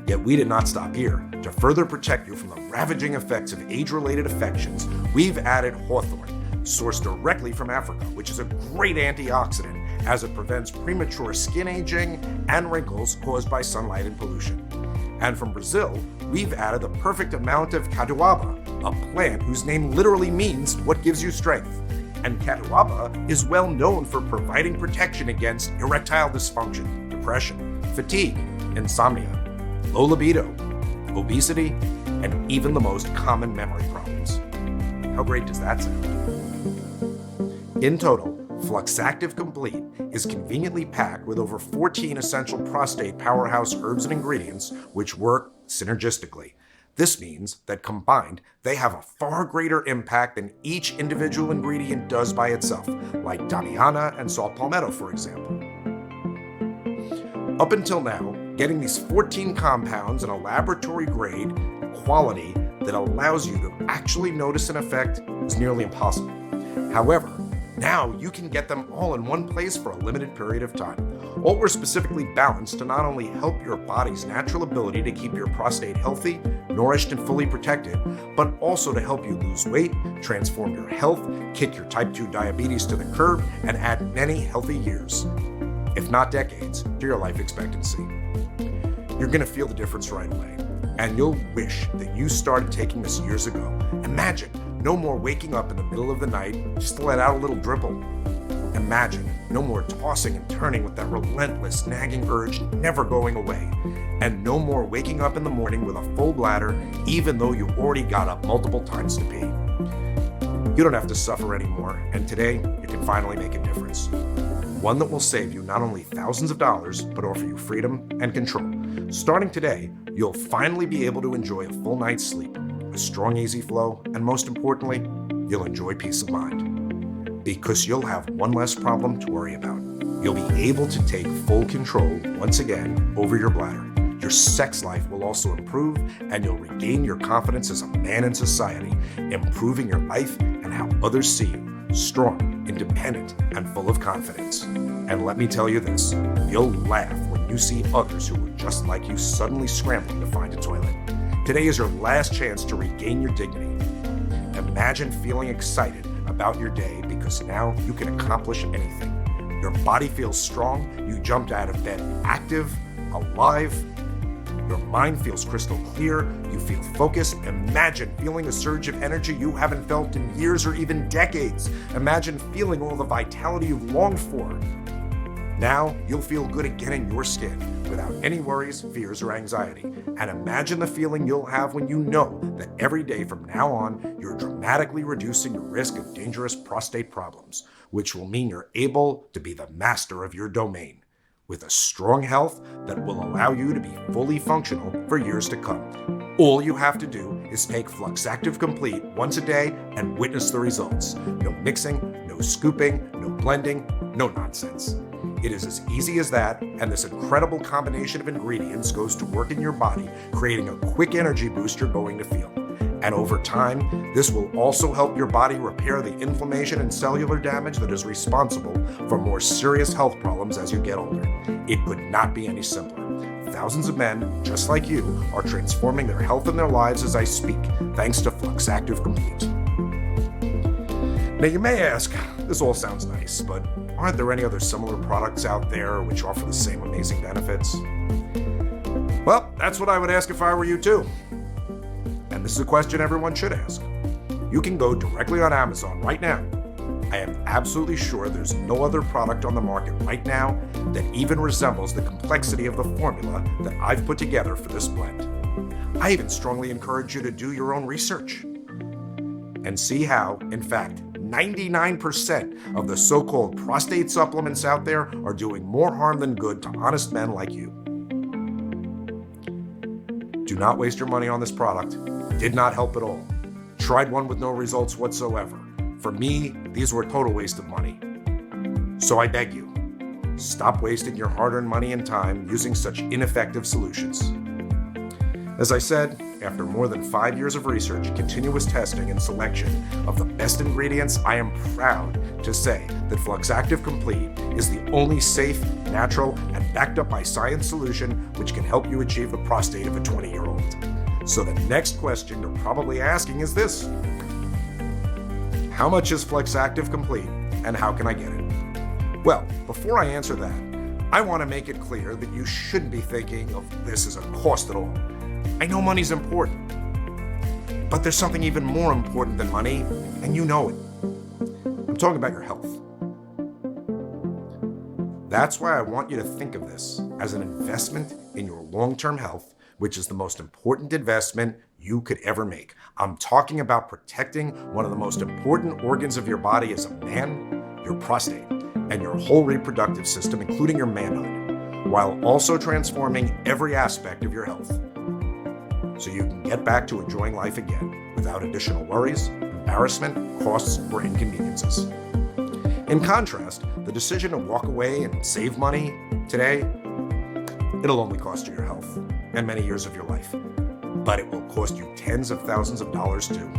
[SPEAKER 1] Yet we did not stop here. To further protect you from the ravaging effects of age-related affections, we've added hawthorn, sourced directly from Africa, which is a great antioxidant as it prevents premature skin aging and wrinkles caused by sunlight and pollution. And from Brazil, we've added the perfect amount of catuaba, a plant whose name literally means what gives you strength. And catuaba is well known for providing protection against erectile dysfunction, depression, fatigue, insomnia, low libido, obesity, and even the most common memory problems. How great does that sound? In total, FLUXACTIVE Complete is conveniently packed with over 14 essential prostate powerhouse herbs and ingredients which work synergistically. This means that combined, they have a far greater impact than each individual ingredient does by itself, like Damiana and saw palmetto, for example. Up until now, getting these 14 compounds in a laboratory-grade quality that allows you to actually notice an effect is nearly impossible. However, now you can get them all in one place for a limited period of time. All were specifically balanced to not only help your body's natural ability to keep your prostate healthy, nourished, and fully protected, but also to help you lose weight, transform your health, kick your type 2 diabetes to the curb, and add many healthy years, if not decades, to your life expectancy. You're going to feel the difference right away, and you'll wish that you started taking this years ago. Imagine no more waking up in the middle of the night just to let out a little dribble. Imagine no more tossing and turning with that relentless nagging urge never going away. And no more waking up in the morning with a full bladder even though you already got up multiple times to pee. You don't have to suffer anymore, and today you can finally make a difference. One that will save you not only thousands of dollars, but offer you freedom and control. Starting today, you'll finally be able to enjoy a full night's sleep, a strong, easy flow, and most importantly, you'll enjoy peace of mind. Because you'll have one less problem to worry about. You'll be able to take full control once again over your bladder. Your sex life will also improve, and you'll regain your confidence as a man in society, improving your life and how others see you, strong, independent, and full of confidence. And let me tell you this, you'll laugh when you see others who are just like you suddenly scrambling to find a toilet. Today is your last chance to regain your dignity. Imagine feeling excited about your day because now you can accomplish anything. Your body feels strong, you jumped out of bed active, alive. Your mind feels crystal clear, you feel focused. Imagine feeling a surge of energy you haven't felt in years or even decades. Imagine feeling all the vitality you've longed for. Now you'll feel good again in your skin without any worries, fears, or anxiety. And imagine the feeling you'll have when you know that every day from now on, you're dramatically reducing your risk of dangerous prostate problems, which will mean you're able to be the master of your domain, with a strong health that will allow you to be fully functional for years to come. All you have to do is take FLUXACTIVE Complete once a day and witness the results. No mixing, no scooping, no blending, no nonsense. It is as easy as that, and this incredible combination of ingredients goes to work in your body, creating a quick energy boost you're going to feel. And over time, this will also help your body repair the inflammation and cellular damage that is responsible for more serious health problems as you get older. It could not be any simpler. Thousands of men, just like you, are transforming their health and their lives as I speak, thanks to FLUXACTIVE Complete. Now you may ask, this all sounds nice, but aren't there any other similar products out there which offer the same amazing benefits? Well, that's what I would ask if I were you too. And this is a question everyone should ask. You can go directly on Amazon right now. I am absolutely sure there's no other product on the market right now that even resembles the complexity of the formula that I've put together for this blend. I even strongly encourage you to do your own research and see how, in fact, 99% of the so-called prostate supplements out there are doing more harm than good to honest men like you. Do not waste your money on this product. Did not help at all. Tried one with no results whatsoever. For me, these were a total waste of money. So I beg you, stop wasting your hard-earned money and time using such ineffective solutions. As I said, after more than 5 years of research, continuous testing, and selection of the best ingredients, I am proud to say that FLUXACTIVE Complete is the only safe, natural, and backed up by science solution which can help you achieve the prostate of a 20-year-old. So the next question you're probably asking is this: how much is FLUXACTIVE Complete, and how can I get it? Well, before I answer that, I want to make it clear that you shouldn't be thinking of this as a cost at all. I know money's important, but there's something even more important than money, and you know it. I'm talking about your health. That's why I want you to think of this as an investment in your long-term health, which is the most important investment you could ever make. I'm talking about protecting one of the most important organs of your body as a man, your prostate, and your whole reproductive system, including your manhood, while also transforming every aspect of your health, so you can get back to enjoying life again without additional worries, embarrassment, costs, or inconveniences. In contrast, the decision to walk away and save money today, it'll only cost you your health and many years of your life, but it will cost you tens of thousands of dollars too.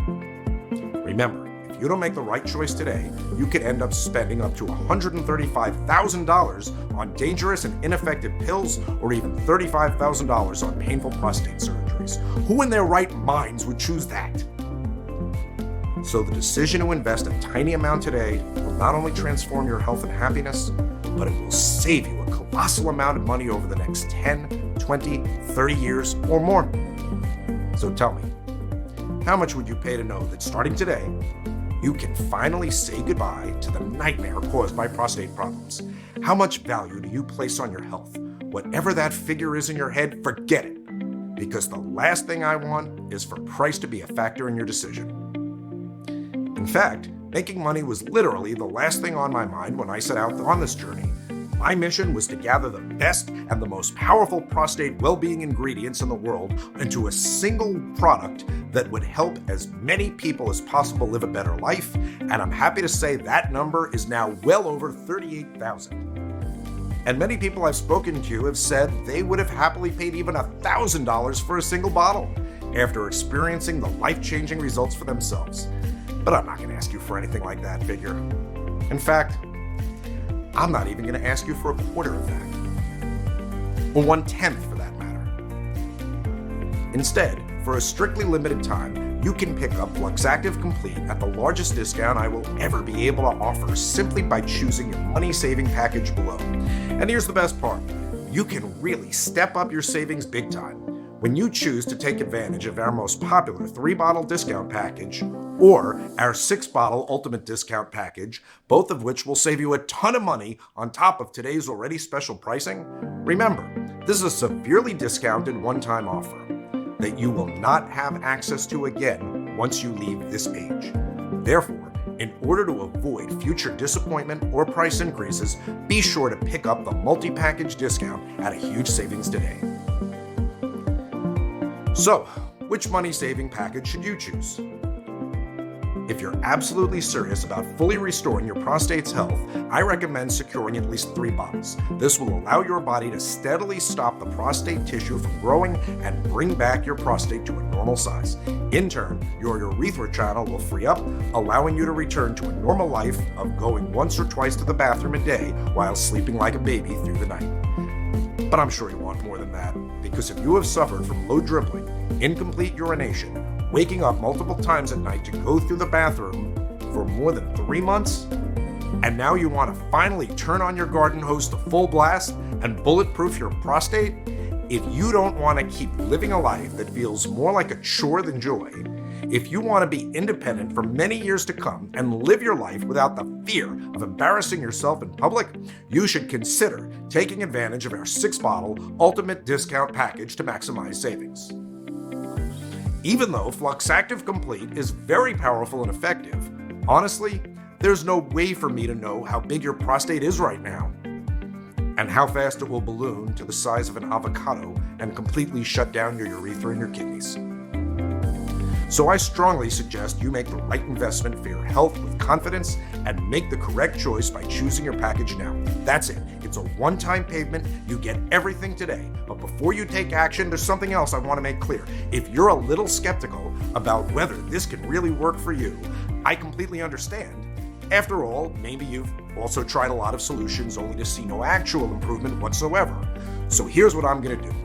[SPEAKER 1] Remember, if you don't make the right choice today, you could end up spending up to $135,000 on dangerous and ineffective pills, or even $35,000 on painful prostate surgeries. Who in their right minds would choose that? So the decision to invest a tiny amount today will not only transform your health and happiness, but it will save you a colossal amount of money over the next 10, 20, 30 years or more. So tell me, how much would you pay to know that starting today, you can finally say goodbye to the nightmare caused by prostate problems? How much value do you place on your health? Whatever that figure is in your head, forget it. Because the last thing I want is for price to be a factor in your decision. In fact, making money was literally the last thing on my mind when I set out on this journey. My mission was to gather the best and the most powerful prostate well-being ingredients in the world into a single product that would help as many people as possible live a better life, and I'm happy to say that number is now well over 38,000. And many people I've spoken to have said they would have happily paid even $1,000 for a single bottle after experiencing the life-changing results for themselves. But I'm not going to ask you for anything like that figure. In fact, I'm not even going to ask you for a quarter of that, or 1/10 for that matter. Instead, for a strictly limited time, you can pick up FLUXACTIVE Complete at the largest discount I will ever be able to offer, simply by choosing your money-saving package below. And here's the best part: you can really step up your savings big time when you choose to take advantage of our most popular 3-bottle discount package, or our 6-bottle ultimate discount package, both of which will save you a ton of money on top of today's already special pricing. Remember, this is a severely discounted one-time offer that you will not have access to again once you leave this page. Therefore, in order to avoid future disappointment or price increases, be sure to pick up the multi-package discount at a huge savings today. So, which money-saving package should you choose? If you're absolutely serious about fully restoring your prostate's health, I recommend securing at least 3 bottles. This will allow your body to steadily stop the prostate tissue from growing and bring back your prostate to a normal size. In turn, your urethra channel will free up, allowing you to return to a normal life of going once or twice to the bathroom a day while sleeping like a baby through the night. But I'm sure you want more than that, because if you have suffered from low dribbling, incomplete urination, waking up multiple times at night to go through the bathroom for more than 3 months, and now you want to finally turn on your garden hose to full blast and bulletproof your prostate, if you don't want to keep living a life that feels more like a chore than joy, if you want to be independent for many years to come and live your life without the fear of embarrassing yourself in public, you should consider taking advantage of our 6-bottle ultimate discount package to maximize savings. Even though FLUXACTIVE Complete is very powerful and effective, honestly, there's no way for me to know how big your prostate is right now, and how fast it will balloon to the size of an avocado and completely shut down your urethra and your kidneys. So I strongly suggest you make the right investment for your health with confidence and make the correct choice by choosing your package now. That's it. It's a one-time payment. You get everything today. But before you take action, there's something else I want to make clear. If you're a little skeptical about whether this can really work for you, I completely understand. After all, maybe you've also tried a lot of solutions only to see no actual improvement whatsoever. So here's what I'm going to do.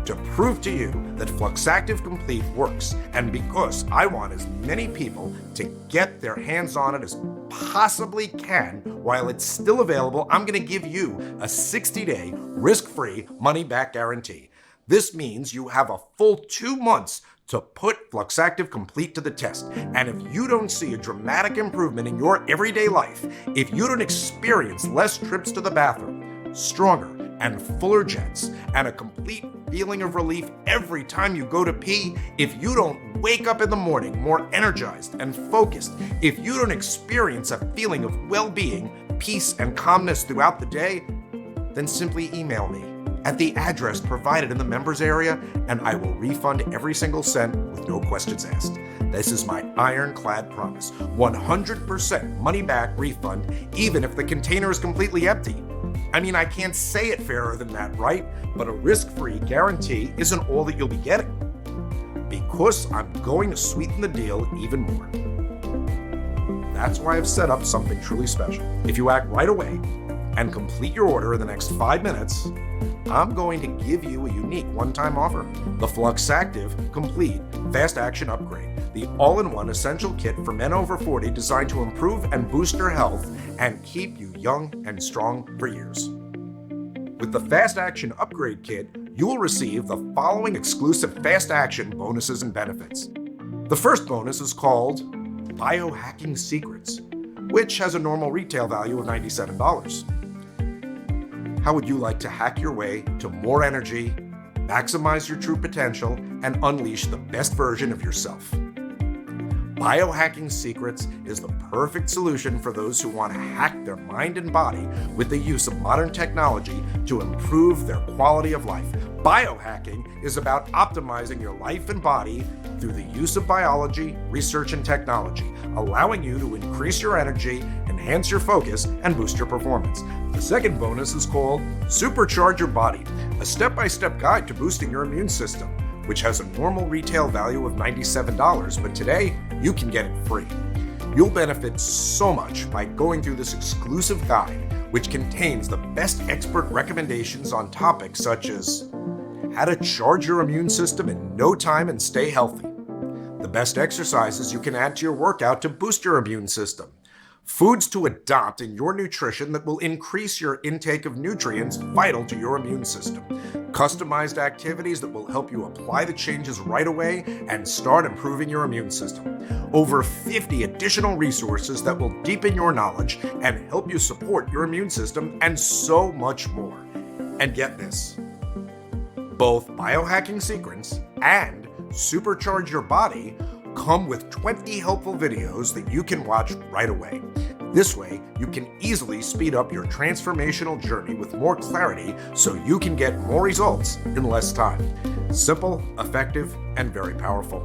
[SPEAKER 1] To prove to you that FLUXACTIve Complete works, and because I want as many people to get their hands on it as possibly can while it's still available, I'm going to give you a 60-day risk-free money-back guarantee. This means you have a full 2 months to put FLUXACTIve Complete to the test. And if you don't see a dramatic improvement in your everyday life, if you don't experience less trips to the bathroom, stronger and fuller jets, and a complete feeling of relief every time you go to pee, if you don't wake up in the morning more energized and focused, if you don't experience a feeling of well-being, peace, and calmness throughout the day, then simply email me at the address provided in the members area, and I will refund every single cent with no questions asked. This is my ironclad promise. 100% money back refund, even if the container is completely empty. I mean, I can't say it fairer than that, right? But a risk-free guarantee isn't all that you'll be getting, because I'm going to sweeten the deal even more. That's why I've set up something truly special. If you act right away and complete your order in the next 5 minutes, I'm going to give you a unique one-time offer. The FLUXACTIve Complete Fast Action Upgrade, the all-in-one essential kit for men over 40 designed to improve and boost your health and keep you young and strong for years. With the Fast Action Upgrade Kit, you will receive the following exclusive Fast Action bonuses and benefits. The first bonus is called Biohacking Secrets, which has a normal retail value of $97. How would you like to hack your way to more energy, maximize your true potential, and unleash the best version of yourself? Biohacking Secrets is the perfect solution for those who want to hack their mind and body with the use of modern technology to improve their quality of life. Biohacking is about optimizing your life and body through the use of biology, research, and technology, allowing you to increase your energy, enhance your focus, and boost your performance. The second bonus is called Supercharge Your Body, a step-by-step guide to boosting your immune system, which has a normal retail value of $97, but today you can get it free. You'll benefit so much by going through this exclusive guide, which contains the best expert recommendations on topics such as how to charge your immune system in no time and stay healthy, the best exercises you can add to your workout to boost your immune system, foods to adopt in your nutrition that will increase your intake of nutrients vital to your immune system, customized activities that will help you apply the changes right away and start improving your immune system, over 50 additional resources that will deepen your knowledge and help you support your immune system, and so much more. And get this, both Biohacking Secrets and Supercharge Your Body come with 20 helpful videos that you can watch right away. This way, you can easily speed up your transformational journey with more clarity so you can get more results in less time. Simple, effective, and very powerful.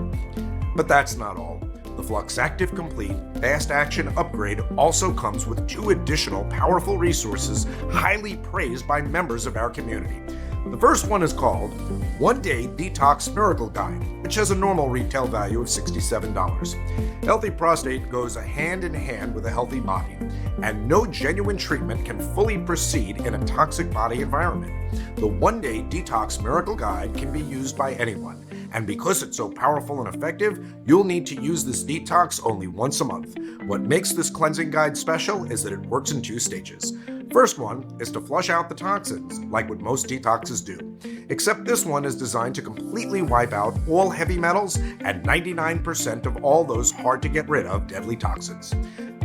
[SPEAKER 1] But that's not all. The FLUXACTIve Complete Fast Action Upgrade also comes with 2 additional powerful resources highly praised by members of our community. The first one is called One Day Detox Miracle Guide, which has a normal retail value of $67. Healthy prostate goes hand in hand with a healthy body, and no genuine treatment can fully proceed in a toxic body environment. The One Day Detox Miracle Guide can be used by anyone, and because it's so powerful and effective, you'll need to use this detox only once a month. What makes this cleansing guide special is that it works in 2 stages. First one is to flush out the toxins, like what most detoxes do. Except this one is designed to completely wipe out all heavy metals and 99% of all those hard to get rid of deadly toxins.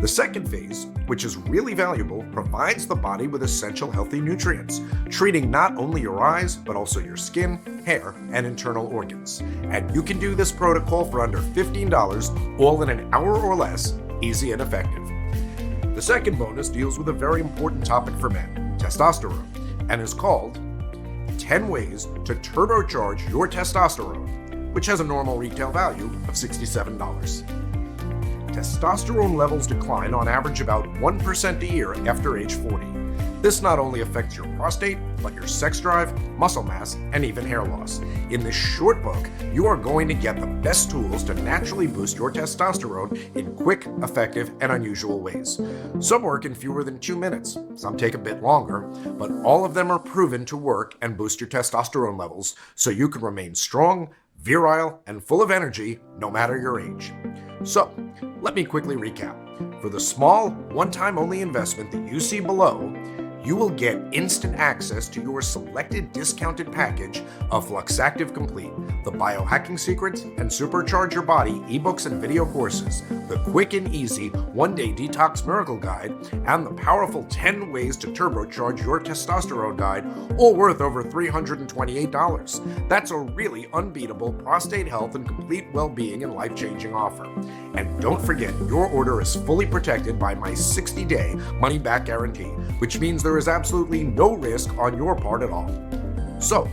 [SPEAKER 1] The second phase, which is really valuable, provides the body with essential healthy nutrients, treating not only your eyes, but also your skin, hair, and internal organs. And you can do this protocol for under $15, all in an hour or less, easy and effective. The second bonus deals with a very important topic for men, testosterone, and is called 10 Ways to Turbocharge Your Testosterone which has a normal retail value of $67. Testosterone levels decline on average about 1% a year after age 40. This not only affects your prostate, but your sex drive, muscle mass, and even hair loss. In this short book, you are going to get the best tools to naturally boost your testosterone in quick, effective, and unusual ways. Some work in fewer than 2 minutes, some take a bit longer, but all of them are proven to work and boost your testosterone levels so you can remain strong, virile, and full of energy no matter your age. So, let me quickly recap. For the small, one-time only investment that you see below, you will get instant access to your selected discounted package of FLUXACTIVE Complete, the Biohacking Secrets and Supercharge Your Body ebooks and video courses, the quick and easy one-day detox miracle guide, and the powerful 10 ways to turbocharge your testosterone guide, all worth over $328. That's a really unbeatable prostate health and complete well-being and life-changing offer. And don't forget, your order is fully protected by my 60-day money-back guarantee, which means there is absolutely no risk on your part at all. So,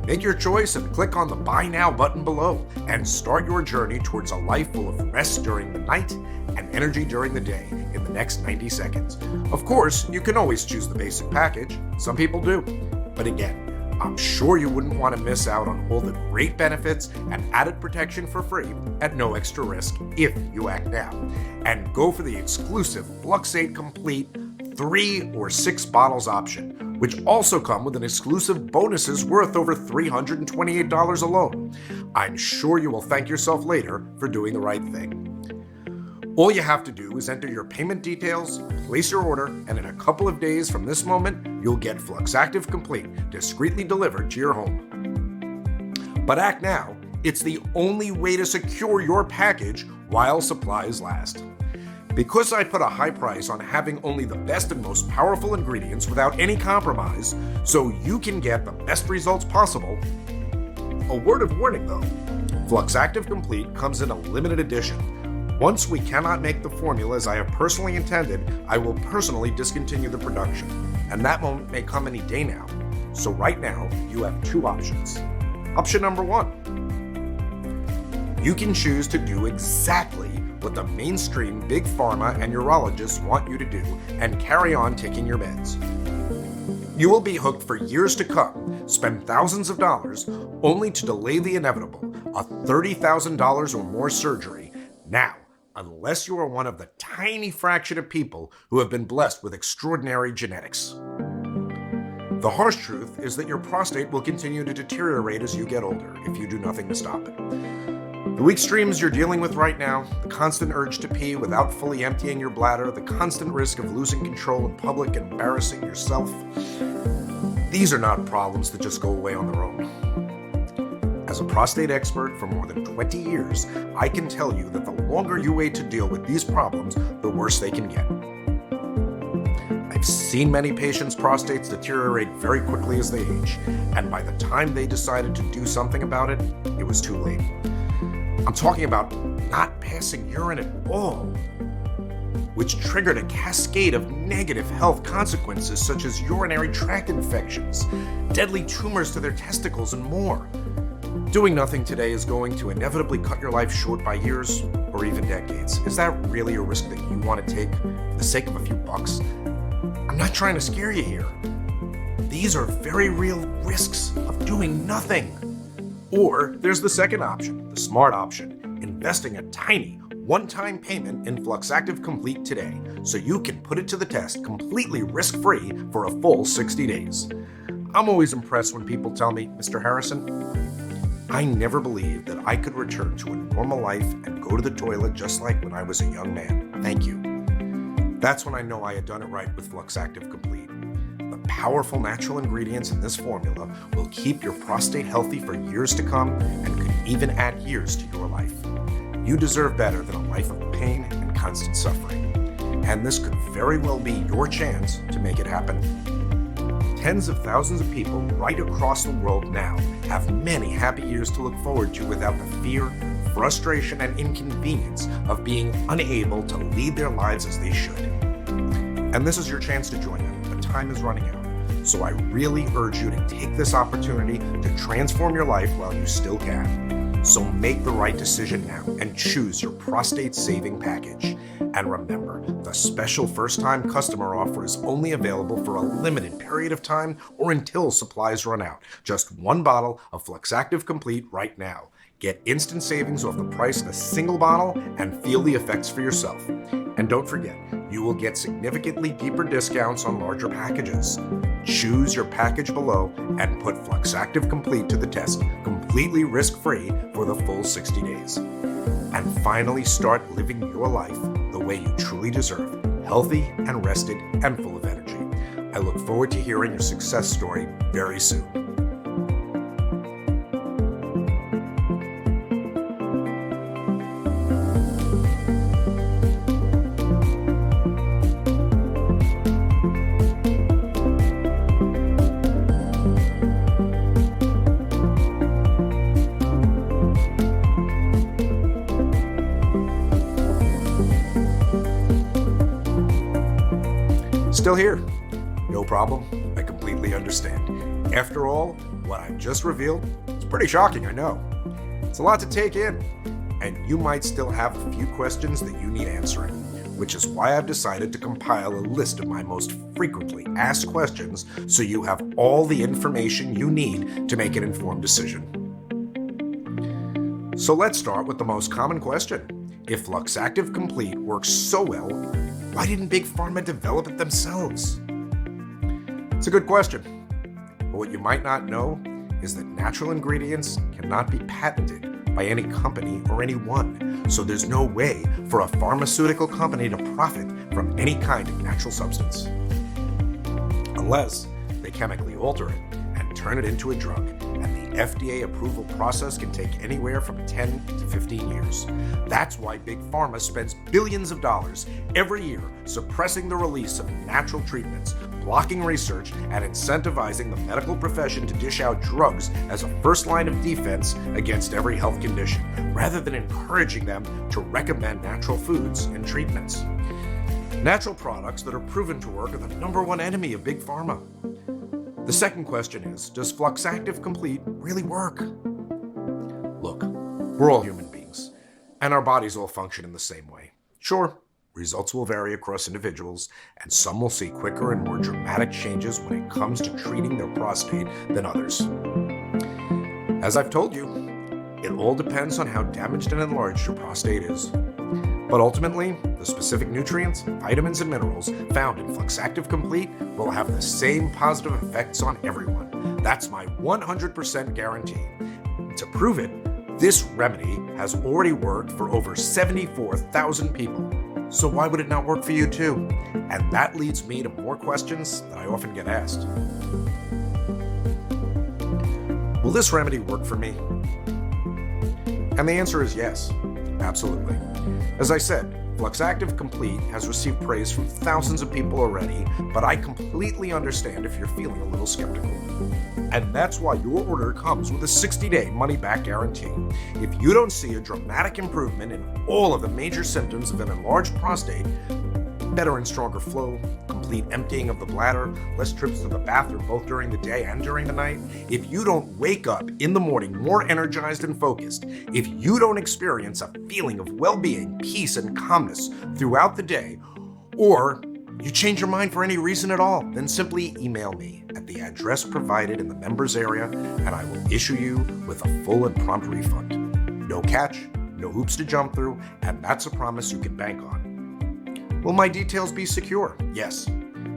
[SPEAKER 1] make your choice and click on the Buy Now button below and start your journey towards a life full of rest during the night and energy during the day in the next 90 seconds. Of course, you can always choose the basic package. Some people do. But again, I'm sure you wouldn't want to miss out on all the great benefits and added protection for free at no extra risk if you act now. And go for the exclusive FLUXATE Complete 3 or 6 bottles option, which also come with an exclusive bonuses worth over $328 alone. I'm sure you will thank yourself later for doing the right thing. All you have to do is enter your payment details, place your order, and in a couple of days from this moment, you'll get FLUXACTIVE Complete discreetly delivered to your home. But act now. It's the only way to secure your package while supplies last. Because I put a high price on having only the best and most powerful ingredients without any compromise, so you can get the best results possible. A word of warning though, FLUXACTIVE Complete comes in a limited edition. Once we cannot make the formula as I have personally intended, I will personally discontinue the production. And that moment may come any day now. So right now, you have 2 options. Option number 1. You can choose to do exactly what the mainstream big pharma and urologists want you to do and carry on taking your meds. You will be hooked for years to come, spend thousands of dollars, only to delay the inevitable, a $30,000 or more surgery. Now, unless you are one of the tiny fraction of people who have been blessed with extraordinary genetics. The harsh truth is that your prostate will continue to deteriorate as you get older if you do nothing to stop it. The weak streams you're dealing with right now, the constant urge to pee without fully emptying your bladder, the constant risk of losing control in public and embarrassing yourself, these are not problems that just go away on their own. As a prostate expert for more than 20 years, I can tell you that the longer you wait to deal with these problems, the worse they can get. I've seen many patients' prostates deteriorate very quickly as they age, and by the time they decided to do something about it, it was too late. I'm talking about not passing urine at all, which triggered a cascade of negative health consequences such as urinary tract infections, deadly tumors to their testicles, and more. Doing nothing today is going to inevitably cut your life short by years or even decades. Is that really a risk that you want to take for the sake of a few bucks? I'm not trying to scare you here. These are very real risks of doing nothing. Or there's the second option, the smart option, investing a tiny one-time payment in FLUXACTIVE Complete today so you can put it to the test completely risk-free for a full 60 days. I'm always impressed when people tell me, Mr. Harrison, I never believed that I could return to a normal life and go to the toilet just like when I was a young man. Thank you. That's when I know I had done it right with FLUXACTIVE Complete. The powerful natural ingredients in this formula will keep your prostate healthy for years to come and could even add years to your life. You deserve better than a life of pain and constant suffering. And this could very well be your chance to make it happen. Tens of thousands of people right across the world now have many happy years to look forward to without the fear, frustration, and inconvenience of being unable to lead their lives as they should. And this is your chance to join them, but time is running out. So I really urge you to take this opportunity to transform your life while you still can. So make the right decision now and choose your prostate saving package. And remember, the special first-time customer offer is only available for a limited period of time or until supplies run out. Just one bottle of FLUXACTIVE Complete right now. Get instant savings off the price of a single bottle and feel the effects for yourself. And don't forget, you will get significantly deeper discounts on larger packages. Choose your package below and put FLUXACTIVE Complete to the test, completely risk-free for the full 60 days. And finally start living your life the way you truly deserve, healthy and rested and full of energy. I look forward to hearing your success story very soon. Still here? No problem. I completely understand. After all, what I've just revealed is pretty shocking, I know. It's a lot to take in, and you might still have a few questions that you need answering, which is why I've decided to compile a list of my most frequently asked questions so you have all the information you need to make an informed decision. So let's start with the most common question. If FLUXACTIVE Complete works so well, why didn't Big Pharma develop it themselves? It's a good question. But what you might not know is that natural ingredients cannot be patented by any company or anyone. So there's no way for a pharmaceutical company to profit from any kind of natural substance. Unless they chemically alter it and turn it into a drug. And the FDA approval process can take anywhere from 10 to 15 years. That's why Big Pharma spends billions of dollars every year suppressing the release of natural treatments, blocking research, and incentivizing the medical profession to dish out drugs as a first line of defense against every health condition, rather than encouraging them to recommend natural foods and treatments. Natural products that are proven to work are the number one enemy of Big Pharma. The second question is, does FLUXACTIVE Complete really work? Look, we're all human beings, and our bodies all function in the same way. Sure, results will vary across individuals, and some will see quicker and more dramatic changes when it comes to treating their prostate than others. As I've told you, it all depends on how damaged and enlarged your prostate is. But ultimately, the specific nutrients, vitamins, and minerals found in FLUXACTIVE Complete will have the same positive effects on everyone. That's my 100% guarantee. To prove it, this remedy has already worked for over 74,000 people. So why would it not work for you too? And that leads me to more questions that I often get asked. Will this remedy work for me? And the answer is yes, absolutely. As I said, FLUXACTIVE Complete has received praise from thousands of people already, but I completely understand if you're feeling a little skeptical. And that's why your order comes with a 60-day money-back guarantee. If you don't see a dramatic improvement in all of the major symptoms of an enlarged prostate, better and stronger flow, complete emptying of the bladder, less trips to the bathroom both during the day and during the night, if you don't wake up in the morning more energized and focused, if you don't experience a feeling of well-being, peace, and calmness throughout the day, or you change your mind for any reason at all, then simply email me at the address provided in the members area, and I will issue you with a full and prompt refund. No catch, no hoops to jump through, and that's a promise you can bank on. Will my details be secure? Yes,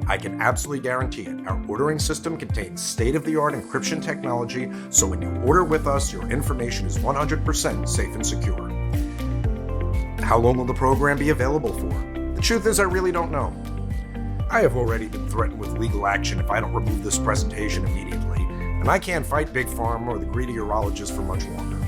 [SPEAKER 1] I can absolutely guarantee it. Our ordering system contains state-of-the-art encryption technology, so when you order with us, your information is 100% safe and secure. How long will the program be available for? The truth is, I really don't know. I have already been threatened with legal action if I don't remove this presentation immediately, and I can't fight Big Pharma or the greedy urologists for much longer.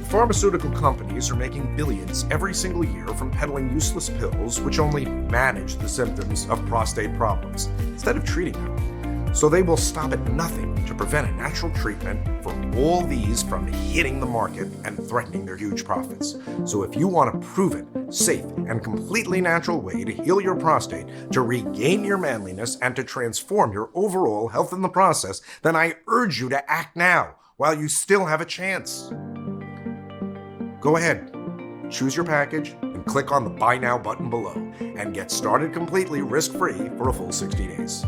[SPEAKER 1] Pharmaceutical companies are making billions every single year from peddling useless pills which only manage the symptoms of prostate problems instead of treating them. So they will stop at nothing to prevent a natural treatment for all these from hitting the market and threatening their huge profits. So if you want a proven, safe, and completely natural way to heal your prostate, to regain your manliness, and to transform your overall health in the process, then I urge you to act now while you still have a chance. Go ahead, choose your package, and click on the Buy Now button below, and get started completely risk-free for a full 60 days.